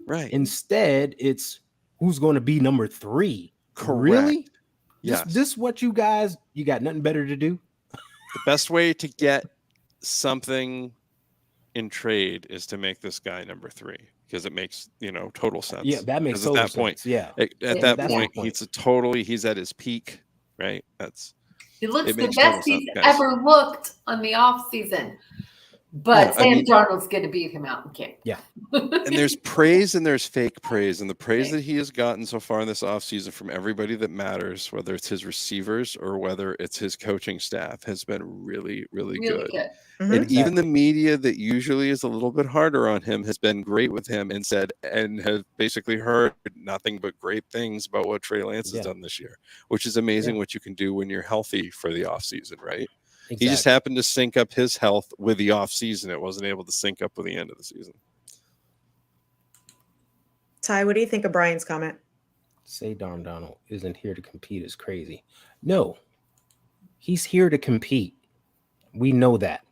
Right. Instead, it's who's going to be number 3. Correct. Really? Yes. This what you got nothing better to do? The best way to get something in trade is to make this guy number 3, because it makes total sense. Yeah, that makes 'Cause at total that point, sense. Yeah. At Yeah, that that's point, the point. he's at his peak, right? He looks It the makes total best he's sense, guys. ever looked on the off season. But Yeah, I Sam mean- Darnold's going to beat him out in camp. Yeah. And there's praise and there's fake praise, and the praise that he has gotten so far in this offseason from everybody that matters, whether it's his receivers or whether it's his coaching staff, has been really, really, Really good. good. Mhm. And even the media that usually is a little bit harder on him has been great with him and have basically heard nothing but great things about what Trey Lance Yeah. has done this year, which is amazing Yeah. what you can do when you're healthy for the offseason, right? Exactly. He just happened to sync up his health with the offseason. It wasn't able to sync up with the end of the season. Ty, what do you think of Brian's comment? Say Darn Donald isn't here to compete is crazy. No, he's here to compete. We know that,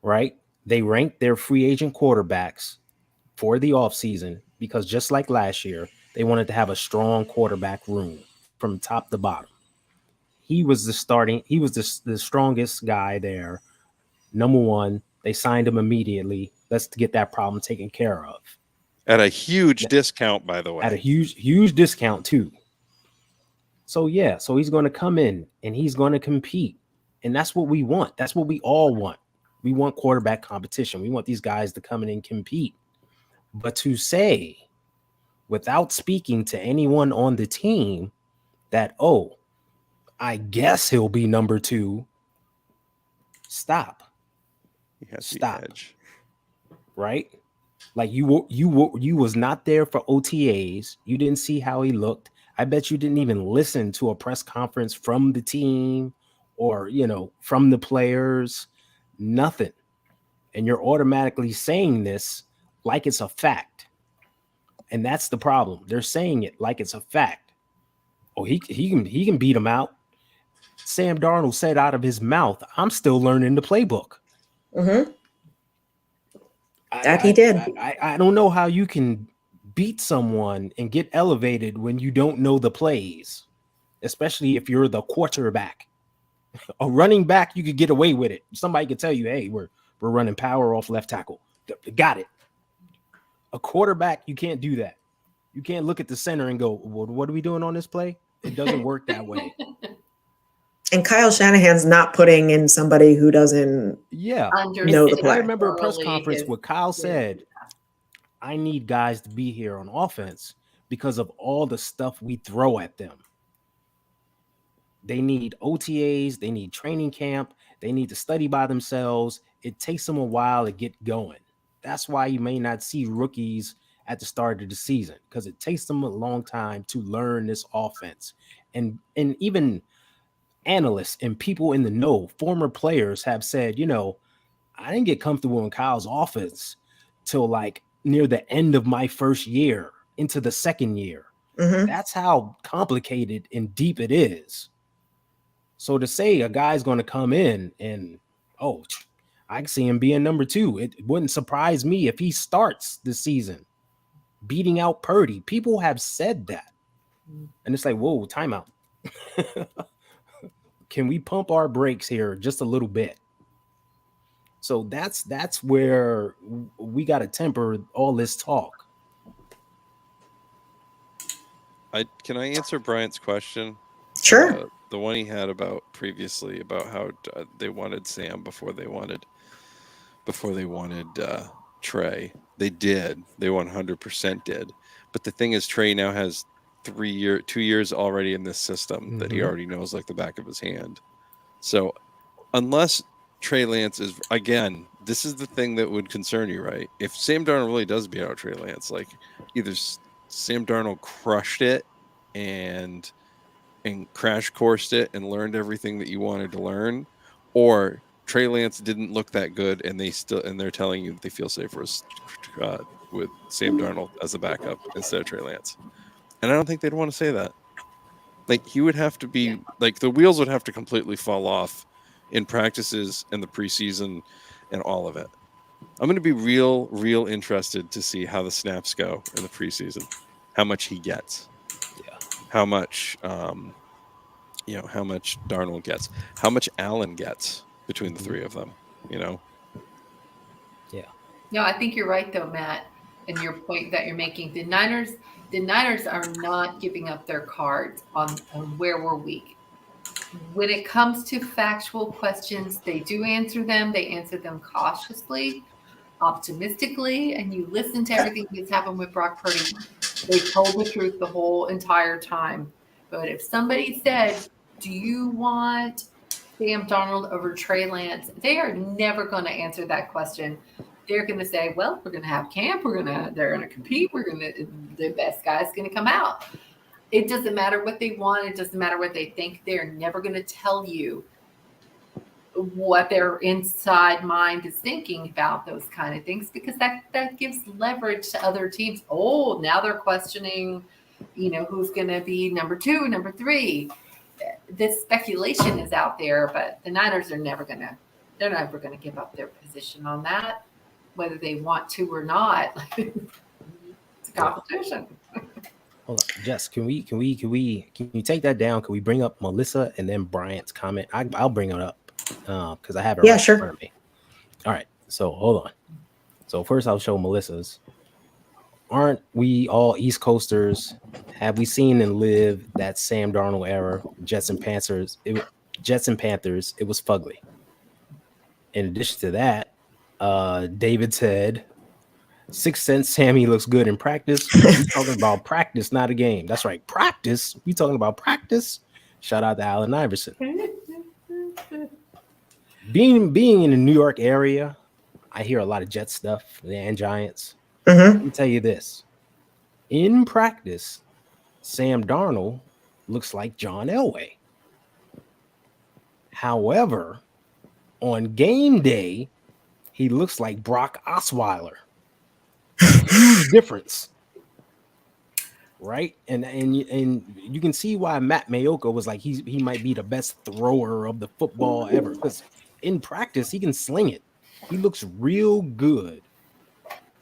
right? They ranked their free agent quarterbacks for the offseason because just like last year, they wanted to have a strong quarterback room from top to bottom. He was the strongest guy there. Number 1, they signed him immediately. Let's get that problem taken care of. At a huge Yeah. discount, by the way. At a huge discount too. So yeah, so he's going to come in and he's going to compete. And that's what we want. That's what we all want. We want quarterback competition. We want these guys to come in and compete. But to say, without speaking to anyone on the team, that, oh, I guess he'll be number 2. Stop. He has the Stop. edge. Right? Like you was not there for OTAs. You didn't see how he looked. I bet you didn't even listen to a press conference from the team or, from the players. Nothing. And you're automatically saying this like it's a fact. And that's the problem. They're saying it like it's a fact. Oh, he can beat him out. Sam Darnold said out of his mouth, I'm still learning the playbook. Mm-hmm. That he did. I don't know how you can beat someone and get elevated when you don't know the plays, especially if you're the quarterback. A running back, you could get away with it. Somebody could tell you, hey, we're running power off left tackle. Got it. A quarterback, you can't do that. You can't look at the center and go, well, what are we doing on this play? It doesn't work that way. And Kyle Shanahan's not putting in somebody who doesn't. Yeah. Know the And I play. remember a press Thoroughly conference his- where Kyle said, I need guys to be here on offense because of all the stuff we throw at them. They need OTAs, they need training camp, they need to study by themselves. It takes them a while to get going. That's why you may not see rookies at the start of the season, because it takes them a long time to learn this offense. And even analysts and people in the know, former players have said, I didn't get comfortable in Kyle's offense till like near the end of my first year into the second year. Mhm. That's how complicated and deep it is. So to say a guy's going to come in and, I can see him being number 2. It wouldn't surprise me if he starts the season beating out Purdy. People have said that. And it's like, whoa, timeout. Can we pump our brakes here just a little bit? So that's where we got to temper all this talk. Can I answer Bryant's question? Sure. The one he had about previously about how they wanted Sam before they wanted Trey. They did. They 100% did. But the thing is, Trey now has 2 years already in this system that he Mhm. already knows like the back of his hand. So unless Trey Lance is, again, this is the thing that would concern you, right? If Sam Darnold really does beat out Trey Lance, like either Sam Darnold crushed it and crash coursed it and learned everything that you wanted to learn, or Trey Lance didn't look that good and they're telling you that they feel safer with Sam Darnold as a backup instead of Trey Lance. And I don't think they'd want to say that. Like he would have to be like the wheels would have to completely fall off in practices and the preseason and all of it. I'm going to be real interested to see how the snaps go in the preseason, how much he gets, how much, how much Darnold gets, how much Allen gets between the three of them, No, I think you're right though, Matt, and your point that you're making. The Niners are not giving up their cards on where we're weak. When it comes to factual questions, they do answer them. They answer them cautiously, optimistically, and you listen to everything that's happened with Brock Purdy. They told the truth the whole entire time. But if somebody said, do you want Sam Darnold over Trey Lance? They are never going to answer that question. They're going to say, well, we're going to have camp. They're going to compete. The best guy's going to come out. It doesn't matter what they want. It doesn't matter what they think. They're never going to tell you what their inside mind is thinking about those kind of things, because that gives leverage to other teams. Oh, now they're questioning, who's going to be number 2, number 3. This speculation is out there, but the Niners are never going to give up their position on that, whether they want to or not. It's a competition. Hold on, Jess. Can you take that down? Can we bring up Melissa and then Bryant's comment? I'll bring it up because I have it right in front of me. All right. So hold on. So first I'll show Melissa's. Aren't we all East Coasters? Have we seen and lived that Sam Darnold era? Jets and Panthers. It was fugly. In addition to that, David said, 6 cents, Sammy looks good in practice. We're talking about practice, not a game. That's right, practice. We talking about practice. Shout out to Allen Iverson. Being in the New York area, I hear a lot of Jet stuff and Giants. Let me tell you this. In practice, Sam Darnold looks like John Elway. However, on game day, he looks like Brock Osweiler. Huge difference, right? And you can see why Matt Mayoka was like he might be the best thrower of the football ever, because in practice he can sling it. He looks real good,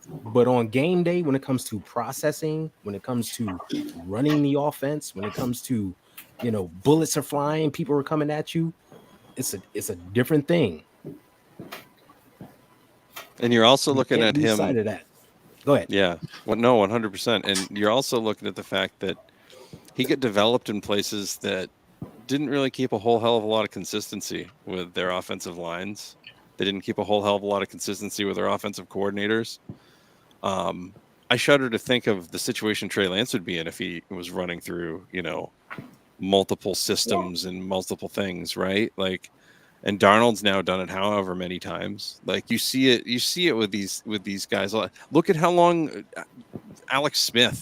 but on game day, when it comes to processing, when it comes to running the offense, when it comes to bullets are flying, people are coming at you, it's a different thing. And you're also looking at him. Side of that. Go ahead. Yeah. Well, no, 100%. And you're also looking at the fact that he got developed in places that didn't really keep a whole hell of a lot of consistency with their offensive lines. They didn't keep a whole hell of a lot of consistency with their offensive coordinators. I shudder to think of the situation Trey Lance would be in if he was running through, multiple systems and multiple things, right? Like, and Darnold's now done it however many times. Like you see it with these guys. Look at how long Alex Smith.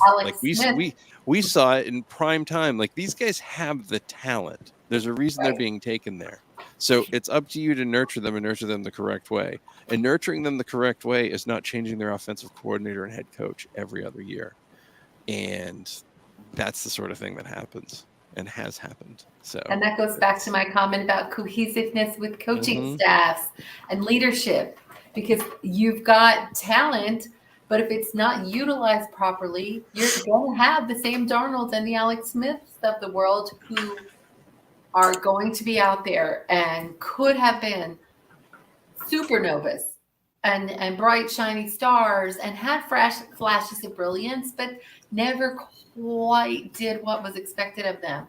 We saw it in prime time. Like these guys have the talent. There's a reason they're being taken there. So it's up to you to nurture them and nurture them the correct way. And nurturing them the correct way is not changing their offensive coordinator and head coach every other year. And that's the sort of thing that happens and has happened. So, and that goes back to my comment about cohesiveness with coaching staffs and leadership, because you've got talent, but if it's not utilized properly, you're going to have the Sam Darnolds and the Alex Smiths of the world who are going to be out there and could have been supernovas and bright, shiny stars and had flashes of brilliance, but never quite did what was expected of them.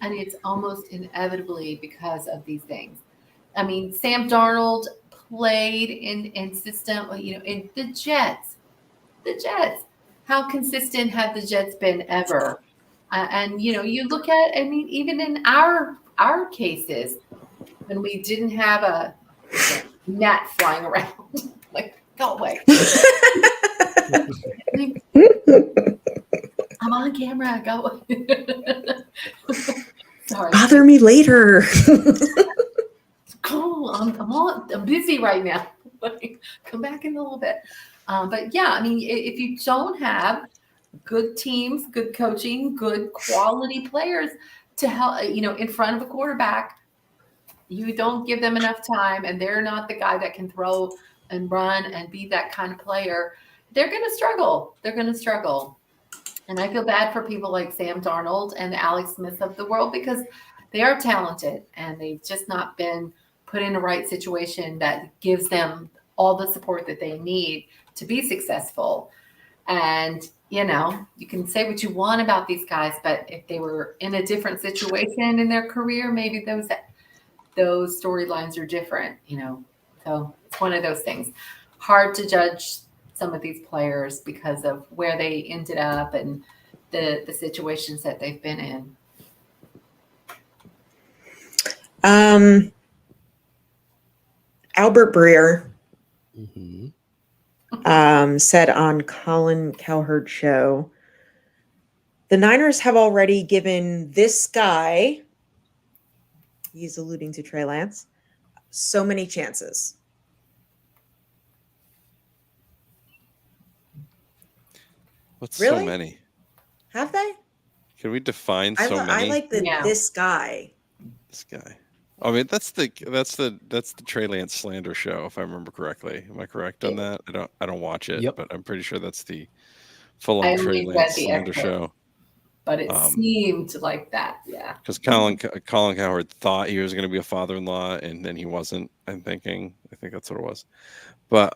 And it's almost inevitably because of these things. I mean, Sam Darnold played in system, in the Jets. How consistent have the Jets been ever? And you look at, even in our cases, when we didn't have gnat flying around. Like, go away. I'm on camera. Go. Sorry. Bother me later. Cool. I'm busy right now. Like, come back in a little bit. But yeah, I mean, if you don't have good teams, good coaching, good quality players to help, in front of a quarterback, you don't give them enough time, and they're not the guy that can throw and run and be that kind of player, they're going to struggle. They're going to struggle. And I feel bad for people like Sam Darnold and the Alex Smith of the world, because they are talented and they've just not been put in the right situation that gives them all the support that they need to be successful. And, you can say what you want about these guys, but if they were in a different situation in their career, maybe those storylines are different, So it's one of those things. Hard to judge some of these players because of where they ended up and the situations that they've been in. Albert Breer Mhm. said on Colin Cowherd's show, the Niners have already given this guy, he's alluding to Trey Lance, so many chances. What's Really? so many? Have they? Can we define I, so I many? like the Yeah. this guy. This guy. I mean, that's the Trey Lance slander show, if I remember correctly. Am I correct on that? I don't watch it, Yep. but I'm pretty sure that's the full I on Trey only read Lance the slander excerpt. show. But it Um, seemed like that. Yeah. Because Colin Cowherd thought he was going to be a father-in-law, and then he wasn't. I think that's what it was. But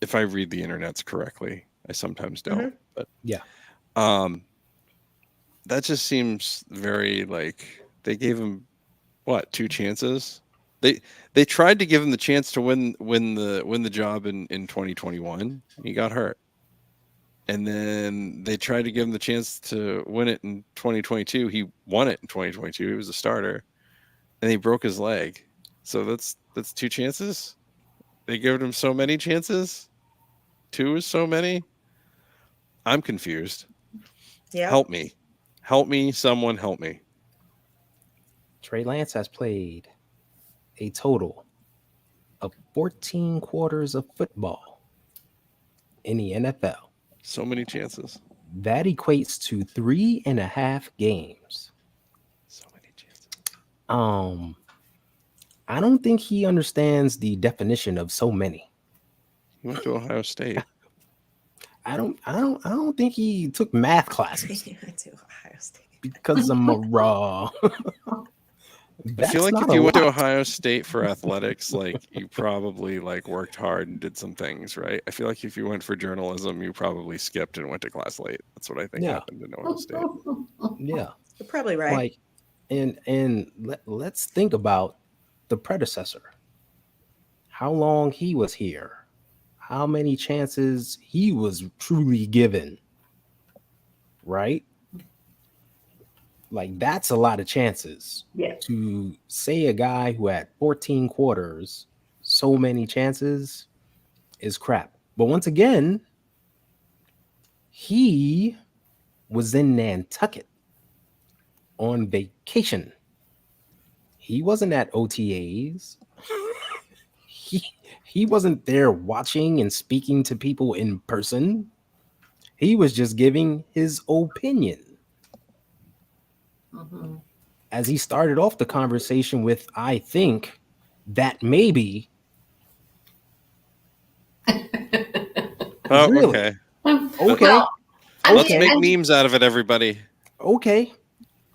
if I read the internets correctly, I sometimes don't. Mhm. But Yeah. that just seems very like they gave him what, 2 chances. They tried to give him the chance to win the job in 2021. He got hurt. And then they tried to give him the chance to win it in 2022. He won it in 2022. He was a starter, and he broke his leg. So that's 2 chances. They gave him so many chances. 2 is so many. I'm confused. Yeah. Help me, someone help me. Trey Lance has played a total of 14 quarters of football in the NFL. So many chances. That equates to 3.5 games. So many chances. I don't think he understands the definition of so many. He went to Ohio State. I don't think he took math classes To Ohio State. because I'm a raw. I feel like if you went to Ohio State for athletics, like you probably like worked hard and did some things, right? I feel like if you went for journalism, you probably skipped and went to class late. That's what I think happened in Ohio State. Yeah. You're probably right. Like, and let's think about the predecessor. How long he was here, how many chances he was truly given, right? Like, that's a lot of chances. Yeah. To say a guy who had 14 quarters, so many chances, is crap. But once again, he was in Nantucket on vacation. He wasn't at OTAs. He wasn't there watching and speaking to people in person. He was just giving his opinion. Mhm. As he started off the conversation with, I think that maybe. Oh, Really? okay. Okay. Well, I Let's mean, make and- memes out of it, everybody. Okay.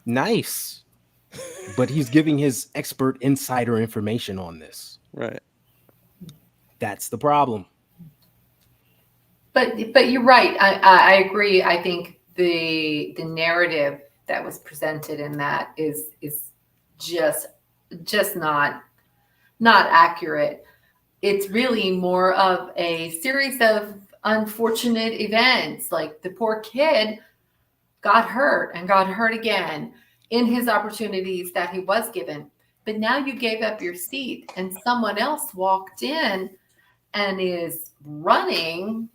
Nice. But he's giving his expert insider information on this. Right. That's the problem. But you're right. I agree. I think the narrative that was presented in that is just not accurate. It's really more of a series of unfortunate events. Like, the poor kid got hurt and got hurt again in his opportunities that he was given. but now you gave up your seat and someone else walked in and is running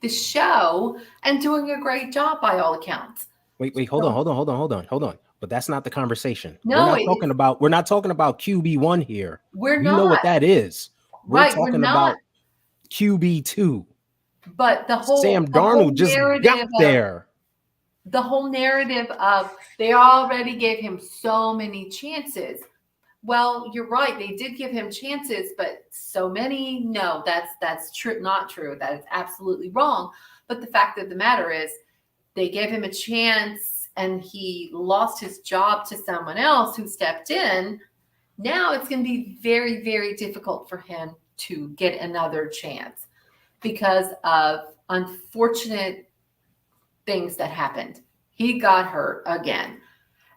the show and doing a great job by all accounts. Wait, hold on. But that's not the conversation. No, we're not talking about QB1 here. We're We not. know what that is. We're Right, talking about QB2. But the whole Sam Darnold just got there. The whole narrative of they already gave him so many chances. Well, you're right. They did give him chances, but so many, no, that's true, not true. That is absolutely wrong. But the fact of the matter is they gave him a chance and he lost his job to someone else who stepped in. Now it's going to be very, very difficult for him to get another chance because of unfortunate things that happened. He got hurt again.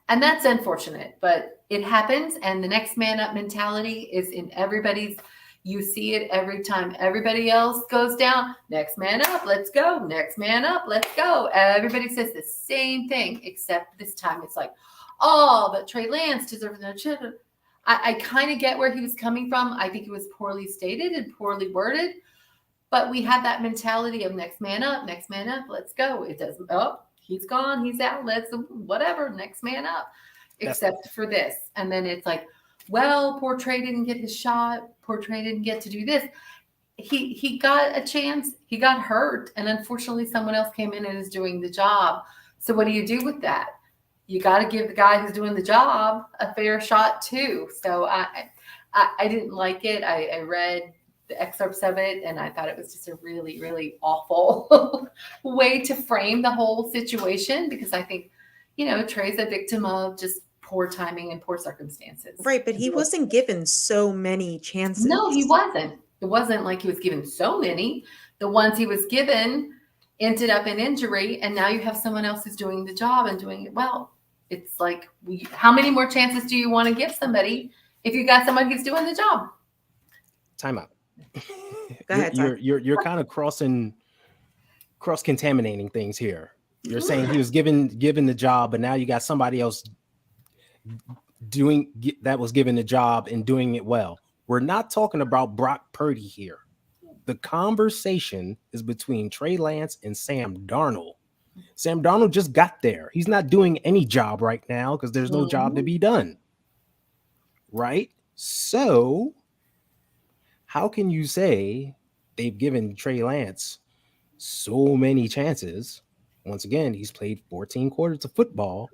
And that's unfortunate, but it happens. And the next man up mentality is in everybody's, you see it every time everybody else goes down. Next man up, let's go. Next man up, let's go. Everybody says the same thing, except this time it's like, oh, but Trey Lance deserves no chance. I kind of get where he was coming from. I think it was poorly stated and poorly worded, but we have that mentality of next man up, let's go. It doesn't, oh, he's gone, he's out, let's, whatever, next man up, except for this. And then it's like, well, poor Trey didn't get his shot. Poor Trey didn't get to do this. He got a chance. He got hurt. And unfortunately, someone else came in and is doing the job. So what do you do with that? You got to give the guy who's doing the job a fair shot too. So I didn't like it. I read the excerpts of it and I thought it was just a really, really awful way to frame the whole situation because I think, Trey's a victim of just poor timing and poor circumstances. Right, but he wasn't given so many chances. No, he wasn't. It wasn't like he was given so many. The ones he was given ended up in injury, and now you have someone else who's doing the job and doing it well. It's like, how many more chances do you want to give somebody if you got somebody who's doing the job? Time out. Go ahead, you're kind of cross-contaminating things here. You're saying he was given the job, but now you got somebody else that was given the job and doing it well. We're not talking about Brock Purdy here. The conversation is between Trey Lance and Sam Darnold. Sam Darnold just got there. He's not doing any job right now because there's no job to be done. Right? So how can you say they've given Trey Lance so many chances? Once again, he's played 14 quarters of football.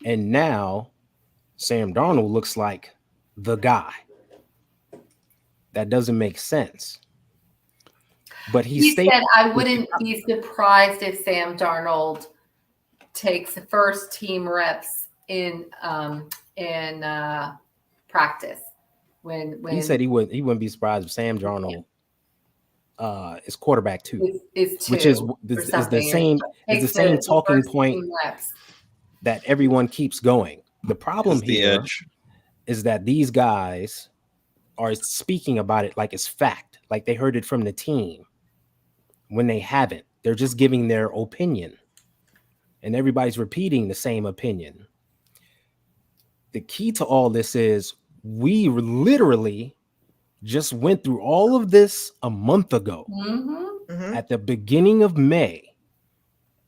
And now Sam Darnold looks like the guy. That doesn't make sense. But he said, I wouldn't be surprised if Sam Darnold takes the first team reps in practice. When he said he wouldn't be surprised if Sam Darnold is quarterback too, which is the same talking point that everyone keeps going. The problem here is that these guys are speaking about it like it's fact, like they heard it from the team when they haven't. They're just giving their opinion and everybody's repeating the same opinion. The key to all this is we literally just went through all of this a month ago at the beginning of May.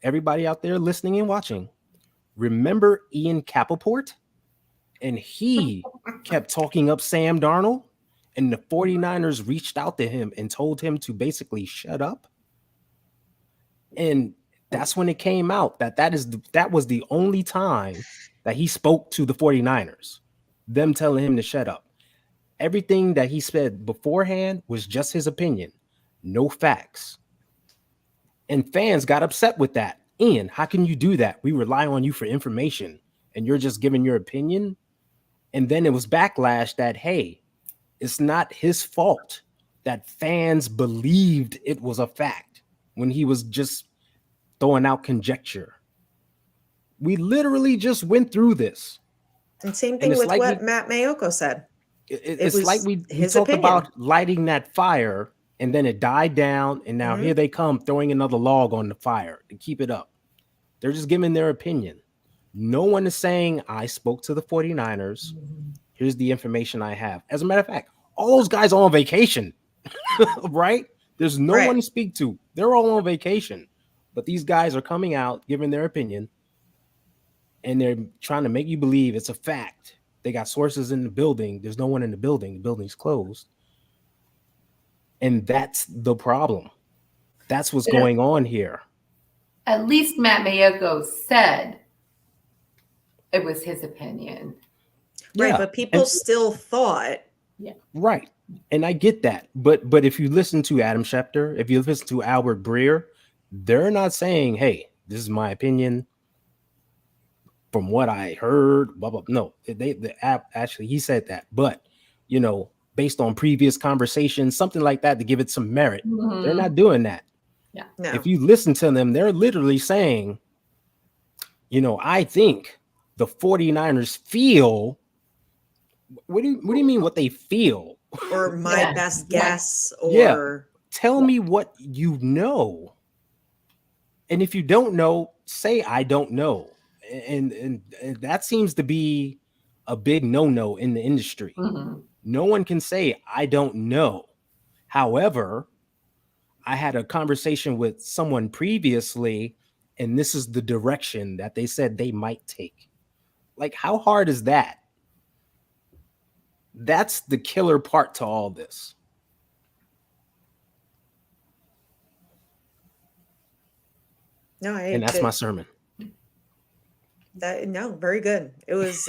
Everybody out there listening and watching, remember Ian Rappaport? And he kept talking up Sam Darnold, and the 49ers reached out to him and told him to basically shut up. And that's when it came out that was the only time that he spoke to the 49ers, them telling him to shut up. Everything that he said beforehand was just his opinion, no facts. And fans got upset with that. Ian, how can you do that? We rely on you for information and you're just giving your opinion. And then it was backlash that, hey, it's not his fault that fans believed it was a fact when he was just throwing out conjecture. We literally just went through this. And same thing with what Matt Mayoko said. It's like we talked about lighting that fire and then it died down. And now here they come throwing another log on the fire to keep it up. They're just giving their opinion. No one is saying I spoke to the 49ers. Here's the information I have. As a matter of fact, all those guys are on vacation, right? There's no Right. one to speak to. They're all on vacation, but these guys are coming out, giving their opinion, and they're trying to make you believe it's a fact. They got sources in the building. There's no one in the building. The building's closed. And that's the problem. That's what's Yeah. going on here. At least Matt Mayoko said it was his opinion. Right, Yeah. but people And- still thought, Right. And I get that. But if you listen to Adam Schefter, if you listen to Albert Breer, they're not saying, hey, this is my opinion from what I heard, blah, blah. No, the app actually, he said that. But, you know, based on previous conversations, something like that to give it some merit. They're not doing that. no. If you listen to them, they're literally saying, you know, I think the 49ers feel. What do you mean what they feel? or my Yeah. best Yeah. guess, Yeah. or Tell me what you know. And if you don't know, say I don't know. And that seems to be a big no-no in the industry. Mhm. No one can say I don't know. However, I had a conversation with someone previously, and this is the direction that they said they might take. Like, how hard is that? That's the killer part to all this. no, And that's my sermon. no, very good. It was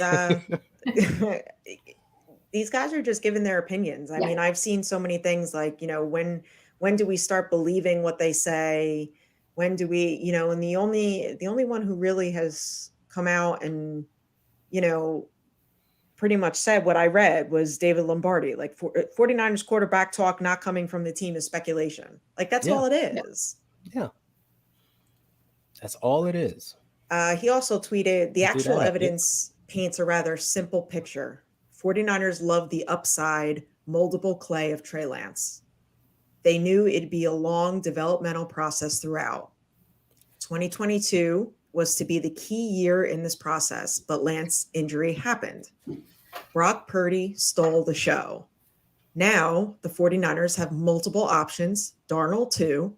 these guys are just giving their opinions. I Yeah. mean, I've seen so many things like, you know, when do we start believing what they say? When do we, you know, and the only one who really has come out and, you know, pretty much said what I read was David Lombardi. Like 49ers quarterback talk not coming from the team is speculation. Like that's Yeah. all it is. Yeah. That's all it is. He also tweeted, the Do actual that, yeah. evidence paints a rather simple picture. 49ers love the upside, moldable clay of Trey Lance. They knew it'd be a long developmental process throughout. 2022 was to be the key year in this process, but Lance's injury happened. Brock Purdy stole the show. Now the 49ers have multiple options, Darnold too,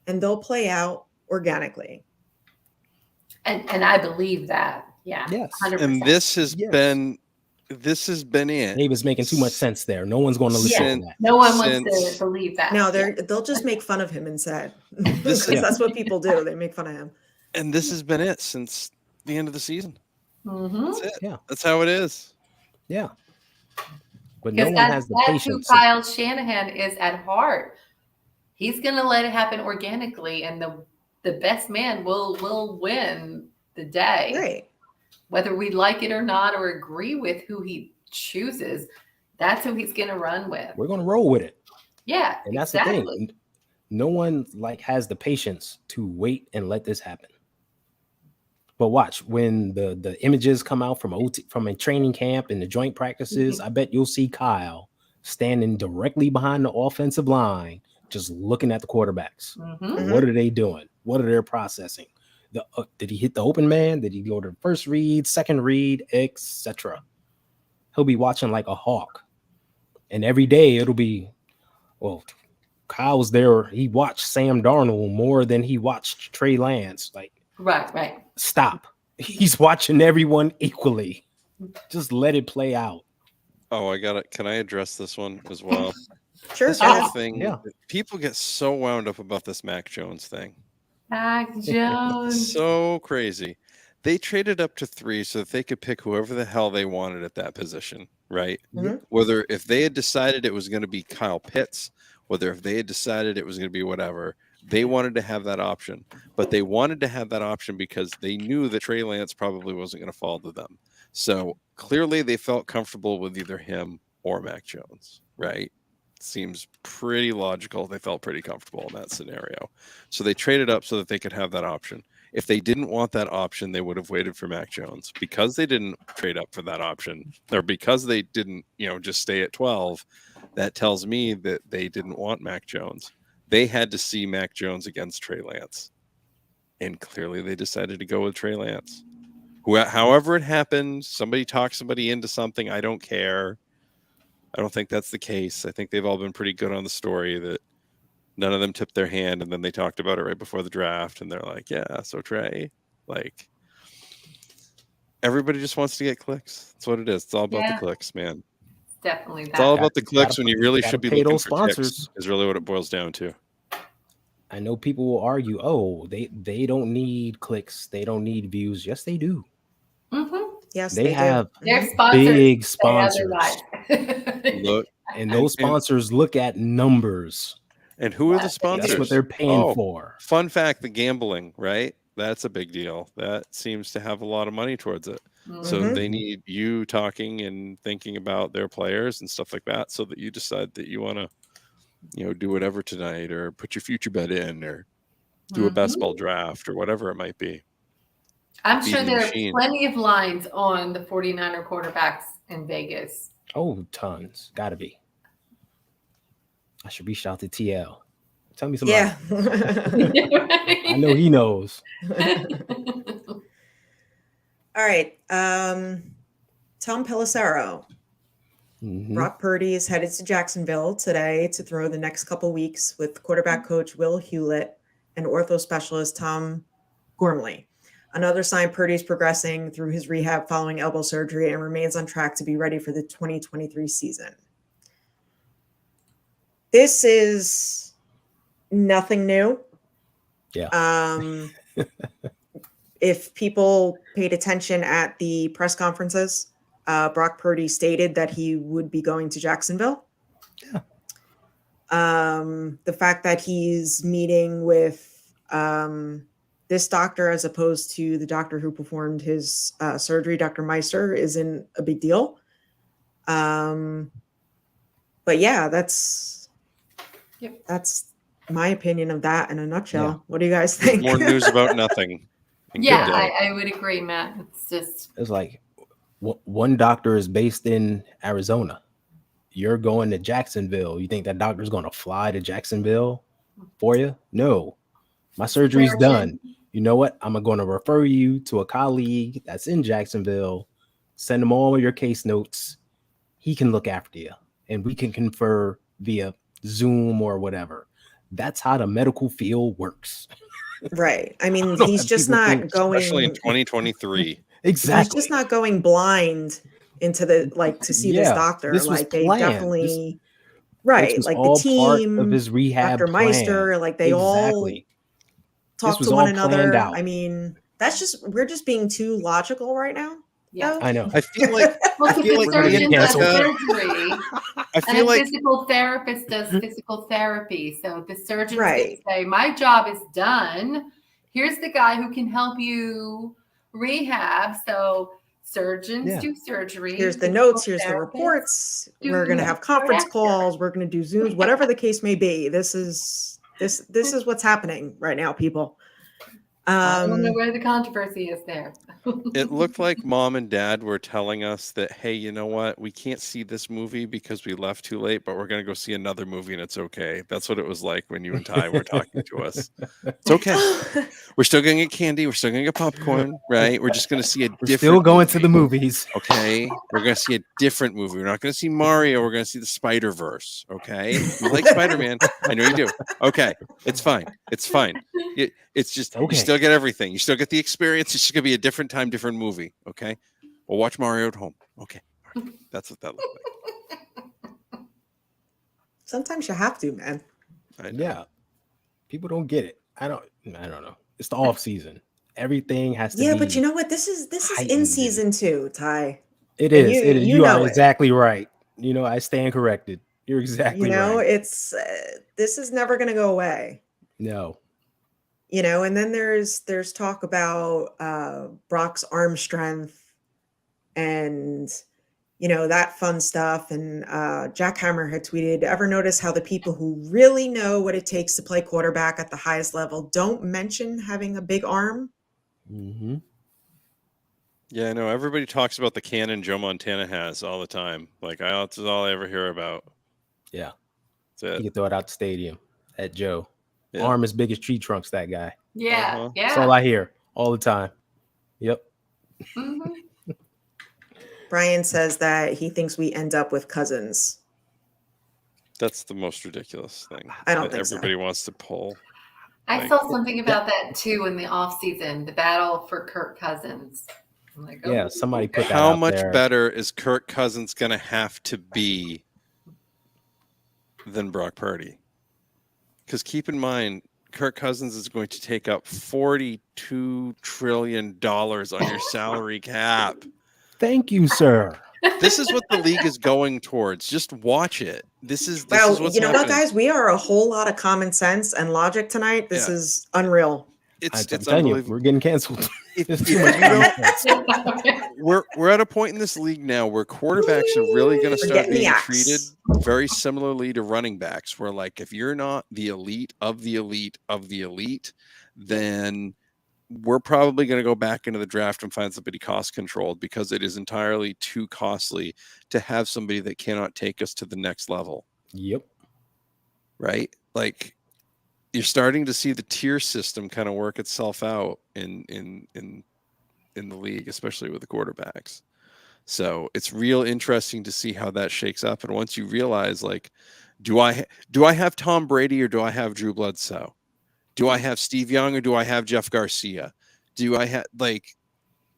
and they'll play out organically. And I believe that. Yeah. Yes. 100%. And this has Yes. been it. He was making too much sense there. No one's going to listen Sin- to that. No one wants Since- to believe that. No, Yeah. they'll just make fun of him instead. This Because is- that's what people do. They make fun of him. And this has been it since the end of the season. Mhm. That's it. Yeah. That's how it is. Yeah. But no Because one has the that's who patience. Kyle Shanahan is at heart. He's going to let it happen organically, and the best man will win the day. Right. Whether we like it or not, or agree with who he chooses, that's who he's going to run with. We're going to roll with it. Yeah, And that's exactly. the thing. No one has the patience to wait and let this happen. But watch, when the images come out from a training camp and the joint practices, I bet you'll see Kyle standing directly behind the offensive line, just looking at the quarterbacks. Mhm. Mhm. What are they doing? What are they processing? Did he hit the open man? Did he go to the first read, second read, etc.? He'll be watching like a hawk. And every day it'll be, well, Kyle's there. He watched Sam Darnold more than he watched Trey Lance. Like, Right. stop. He's watching everyone equally. Just let it play out. Oh, I got it. Can I address this one as well? Sure. This go whole ahead. thing. yeah. People get so wound up about this Mac Jones thing. Mac Jones. So crazy. They traded up to 3 so that they could pick whoever the hell they wanted at that position, right? Mhm. Whether if they had decided it was going to be Kyle Pitts, whether if they had decided it was going to be whatever, they wanted to have that option. But they wanted to have that option because they knew that Trey Lance probably wasn't going to fall to them. So clearly they felt comfortable with either him or Mac Jones, right? Seems pretty logical. They felt pretty comfortable in that scenario. So they traded up so that they could have that option. If they didn't want that option, they would have waited for Mac Jones. Because they didn't trade up for that option, or because they didn't, just stay at 12, that tells me that they didn't want Mac Jones. They had to see Mac Jones against Trey Lance. And clearly they decided to go with Trey Lance. However it happened, somebody talked somebody into something. I don't care. I don't think that's the case. I think they've all been pretty good on the story that none of them tipped their hand, and then they talked about it right before the draft, and they're like, yeah, so Trey, like, everybody just wants to get clicks. That's what it is. It's all about the clicks, man. It's definitely It's all that. about the clicks when you really should be pay looking those for sponsors. sponsors. Is really what it boils down to. I know people will argue, oh, they don't need clicks, they don't need views. Yes, they do. Yes, They have Their sponsors big say sponsors. otherwise. Look, And those sponsors look at numbers. and who are the sponsors? That's what they're paying Oh, for. Fun fact: the gambling, right? That's a big deal. That seems to have a lot of money towards it. So Mhm. they need you talking and thinking about their players and stuff like that, so that you decide that you want to, do whatever tonight, or put your future bet in, or do a best ball draft, or whatever it might be. I'm Feed sure the there machine. are plenty of lines on the 49er quarterbacks in Vegas. Oh, tons. Gotta be. I should reach out to TL. Tell me something. Yeah. I know he knows. All right. Tom Pelissero. Mhm. Brock Purdy is headed to Jacksonville today to throw the next couple weeks with quarterback coach Will Hewlett and ortho specialist Tom Gormley. Another sign Purdy is progressing through his rehab following elbow surgery and remains on track to be ready for the 2023 season. This is nothing new. Yeah. If people paid attention at the press conferences, Brock Purdy stated that he would be going to Jacksonville. Yeah. The fact that he's meeting with this doctor as opposed to the doctor who performed his surgery, Dr. Meister, isn't a big deal. But yeah, that's my opinion of that in a nutshell. Yeah. What do you guys think? More news about nothing. And good Yeah, day. I would agree, Matt. It's just It's like one doctor is based in Arizona. You're going to Jacksonville. You think that doctor's going to fly to Jacksonville for you? No. My surgery's done. You know what? I'm going to refer you to a colleague that's in Jacksonville. Send him all your case notes. He can look after you, and we can confer via Zoom or whatever. That's how the medical field works. Right. I mean, know he's how just people not think, going. Especially in 2023. Exactly. He's just not going blind into the to see this Yeah, doctor. this was Like they planned. definitely This right. was Like the all part team, of his rehab Dr. Meister, plan. like they all Exactly. talk was to all one planned another. out. I mean, we're just being too logical right now. yeah. I know. I feel like Well, I feel the like we're gonna surgeon get does canceled. surgery, I and feel a like physical therapist does physical therapy. So the surgeon's going Right. to say, "My job is done. Here's the guy who can help you rehab." So surgeons Yeah. do surgery. Here's the physical notes, here's the therapists reports. do We're gonna have conference after. calls, we're gonna do Zooms, whatever the case may be. This is what's happening right now, people. I don't know where the controversy is there. it looked like mom and dad were telling us that, hey, you know what? We can't see this movie because we left too late, but we're going to go see another movie and it's okay. That's what it was like when you and Ty were talking to us. It's okay. We're still going to get candy. We're still going to get popcorn, right? We're just going to see a We're different still going to movie, the movies. okay? We're going to see a different movie. We're not going to see Mario. We're going to see the Spider-Verse, okay? You like Spider-Man. I know you do. Okay. It's fine. It's fine. It's just, Okay. you still get everything. You still get the experience. It's just going to be a different time, different movie, okay? We'll watch Mario at home. Okay. All right. That's what that looked like. Sometimes you have to, man. I know. Yeah. People don't get it. I don't know. It's the off season. Everything has to be. Yeah, but you know what? This is in heightened. season 2, Ty. It and is. It is. you You know are it. exactly right. I stand corrected. You're exactly right. It's this is never going to go away. No. And then there's talk about Brock's arm strength and that fun stuff. And Jack Hammer had tweeted, ever notice how the people who really know what it takes to play quarterback at the highest level don't mention having a big arm? Mm-hmm. Yeah, I know. Everybody talks about the cannon Joe Montana has all the time. Like, that's all I ever hear about. Yeah. That's it. You can throw it out the stadium at Joe. Yeah. Arm as big as tree trunks, that guy. Yeah, Uh-huh. That's yeah. all I hear all the time. Yep. Mhm. Brian says that he thinks we end up with Cousins. That's the most ridiculous thing. I don't that think so. everybody wants to pull. I Like- saw something about that too in the off season, the battle for Kirk Cousins. I'm like, Yeah, oh, somebody put that How out much there. better is Kirk Cousins going to have to be than Brock Purdy? Because keep in mind, Kirk Cousins is going to take up $42 trillion on your salary cap. Thank you, sir. This is what the league is going towards. Just watch it. This is Well, what's you know happening. what, guys? We are a whole lot of common sense and logic tonight. This Yeah. is unreal. It's I'm it's telling you, unbelievable. we're getting canceled. If, There's if too much you don't, common sense. we're at a point in this league now where quarterbacks are really going to We're start getting the being axe. treated very similarly to running backs, where like if you're not the elite of the elite of the elite, then we're probably going to go back into the draft and find somebody cost controlled, because it is entirely too costly to have somebody that cannot take us to the next level. Yep. Right? Like you're starting to see the tier system kind of work itself out in the league, especially with the quarterbacks. So it's real interesting to see how that shakes up. And once you realize, like, do I have Tom Brady or do I have Drew Bledsoe? Do I have Steve Young or do I have Jeff Garcia? Do I have, like,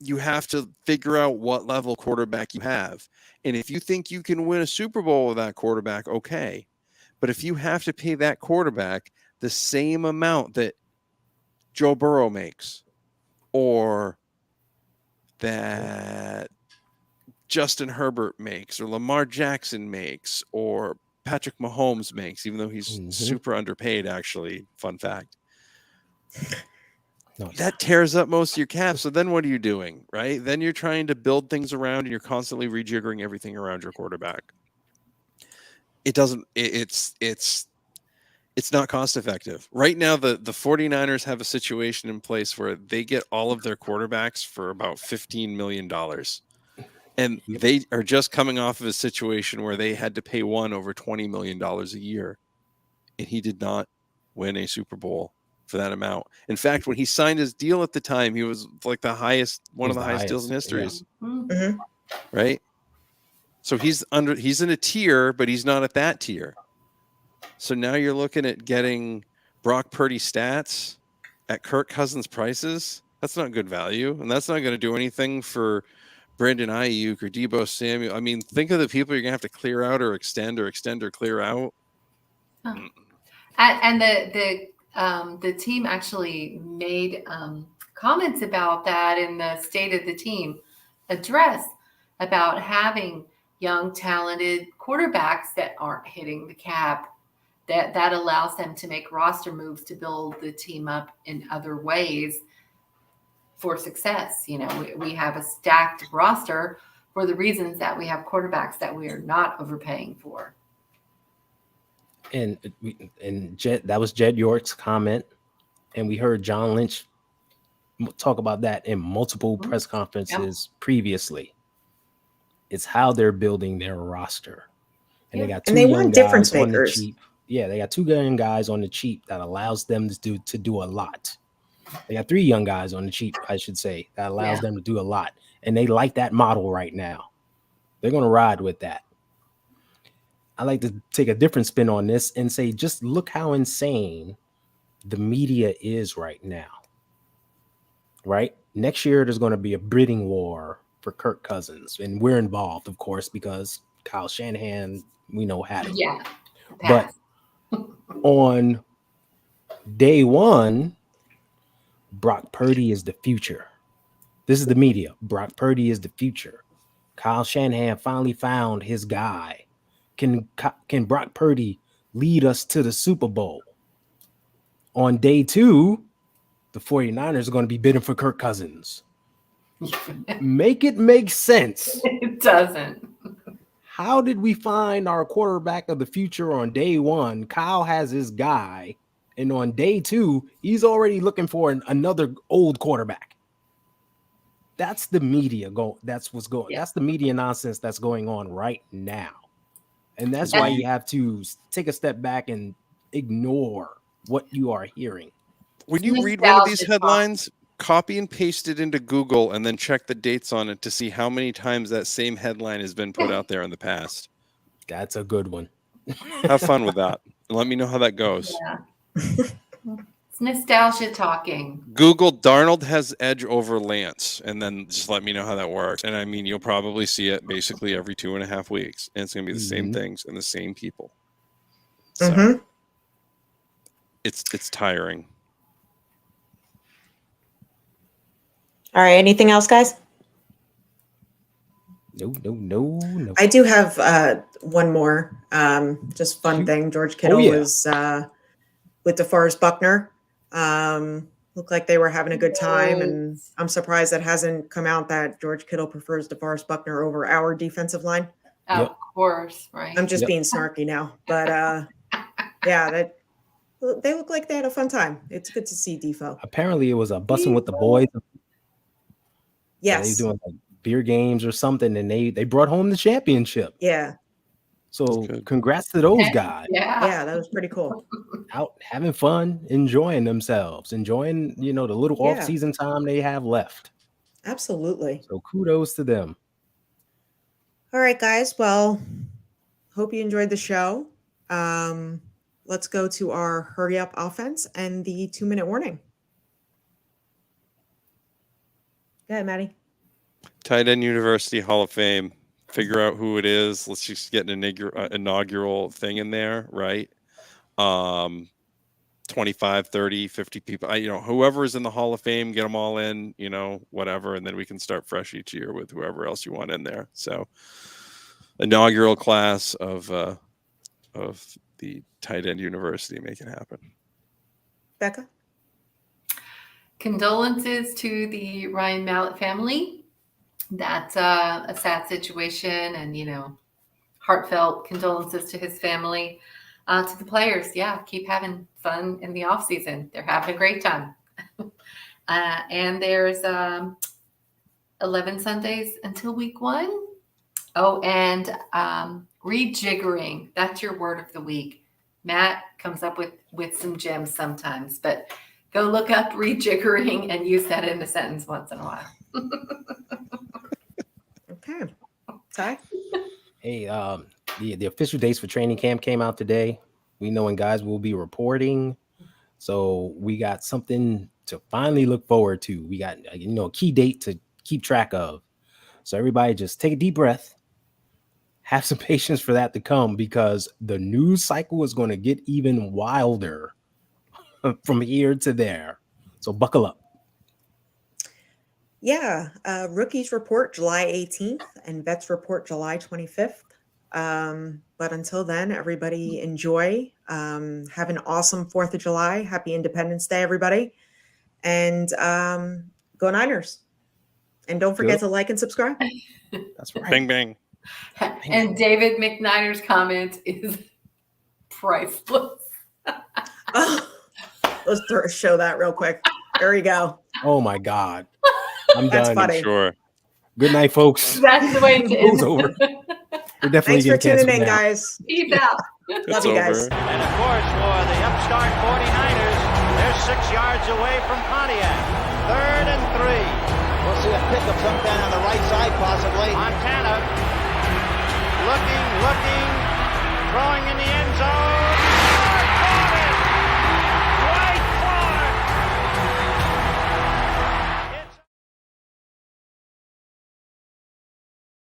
you have to figure out what level quarterback you have. And if you think you can win a Super Bowl with that quarterback, okay. But if you have to pay that quarterback the same amount that Joe Burrow makes, or that Justin Herbert makes, or Lamar Jackson makes, or Patrick Mahomes makes, even though he's super underpaid, actually, fun fact. No, That tears up most of your cap. So then what are you doing, right? Then you're trying to build things around and you're constantly rejiggering everything around your quarterback. It doesn't, it's not cost effective. Right now, the 49ers have a situation in place where they get all of their quarterbacks for about $15 million. And they are just coming off of a situation where they had to pay one over $20 million a year. And he did not win a Super Bowl for that amount. In fact, when he signed his deal at the time, he was like one of the highest deals in history. Mhm. Right? So he's in a tier, but he's not at that tier. So now you're looking at getting Brock Purdy stats at Kirk Cousins prices. That's not good value. And that's not going to do anything for Brandon Ayuk or Deebo Samuel. I mean, think of the people you're going to have to clear out or extend or clear out. And the team actually made comments about that in the State of the Team address about having young, talented quarterbacks that aren't hitting the cap. That allows them to make roster moves to build the team up in other ways for success. You know, we have a stacked roster for the reasons that we have quarterbacks that we are not overpaying for. And Jed, that was Jed York's comment, and we heard John Lynch talk about that in multiple press conferences previously. It's how they're building their roster, and they got two young guys on the cheap. Yeah, they got two young guys on the cheap that allows them to do a lot. They got three young guys on the cheap, I should say, that allows them to do a lot, and they like that model right now. They're going to ride with that. I like to take a different spin on this and say, just look how insane the media is right now. Right? Next year, there's going to be a bidding war for Kirk Cousins. And we're involved, of course, because Kyle Shanahan, we know, had it. Yeah. But on day one, Brock Purdy is the future. This is the media. Brock Purdy is the future. Kyle Shanahan finally found his guy. Can Brock Purdy lead us to the Super Bowl? On day two, the 49ers are going to be bidding for Kirk Cousins. Make it make sense. It doesn't. How did we find our quarterback of the future on day one? Kyle has his guy. And on day two, he's already looking for another old quarterback. That's the media That's what's going. That's the media nonsense that's going on right now. And that's why you have to take a step back and ignore what you are hearing. When you read one of these headlines, copy and paste it into Google and then check the dates on it to see how many times that same headline has been put out there in the past. That's a good one. Have fun with that. And let me know how that goes. Yeah. It's nostalgia talking. Google Darnold has edge over Lance, and then just let me know how that works. And I mean, you'll probably see it basically every 2.5 weeks, and it's going to be the same things and the same people. So it's tiring. All right. Anything else, guys? No. I do have one more just fun thing. George Kittle was with DeForest Buckner. Looked like they were having a good time, and I'm surprised that hasn't come out that George Kittle prefers DeForest Buckner over our defensive line. Oh, of course, right? I'm just being snarky now, but yeah, they look like they had a fun time. It's good to see Defo. Apparently, it was a bussing with the boys. Yes. They were doing like beer games or something, and they brought home the championship. Yeah. So congrats to those guys. Yeah, that was pretty cool. Out having fun, enjoying themselves, enjoying, the little off-season time they have left. Absolutely. So kudos to them. All right, guys. Well, hope you enjoyed the show. Let's go to our hurry up offense and the 2-minute warning. Go ahead, Maddie. Tight End University Hall of Fame. Figure out who it is. Let's just get an inaugural thing in there, right? 25, 30, 50 people. Whoever is in the Hall of Fame, get them all in, whatever, and then we can start fresh each year with whoever else you want in there. So, inaugural class of the Tight End University, make it happen. Becca? Condolences to the Ryan Mallett family. That's a sad situation, and heartfelt condolences to his family. To the players, keep having fun in the off season. They're having a great time. And there's 11 Sundays until week 1. Oh, and rejiggering. That's your word of the week. Matt comes up with some gems sometimes, but go look up rejiggering and use that in a sentence once in a while. Okay. Ty? Hey, the official dates for training camp came out today. We know when guys will be reporting. So we got something to finally look forward to. We got, a key date to keep track of. So everybody just take a deep breath. Have some patience for that to come, because the news cycle is going to get even wilder from here to there. So buckle up. Yeah. Rookies report July 18th and vets report July 25th. But until then, everybody enjoy. Have an awesome 4th of July. Happy Independence Day, everybody. And go Niners. And don't forget to like and subscribe. That's right. Bang, bang. And David McNider's comment is priceless. Let's show that real quick. There we go. Oh my God. I'm That's done. funny. Sure. Good night, folks. That's the way to It's end. over. We're definitely Thanks for getting tuning in, canceled now. guys. Peace out. Love It's you guys. over. And of course, for the upstart 49ers, they're 6 yards away from Pontiac. 3rd and 3. We'll see a pickup sometime on the right side, possibly. Montana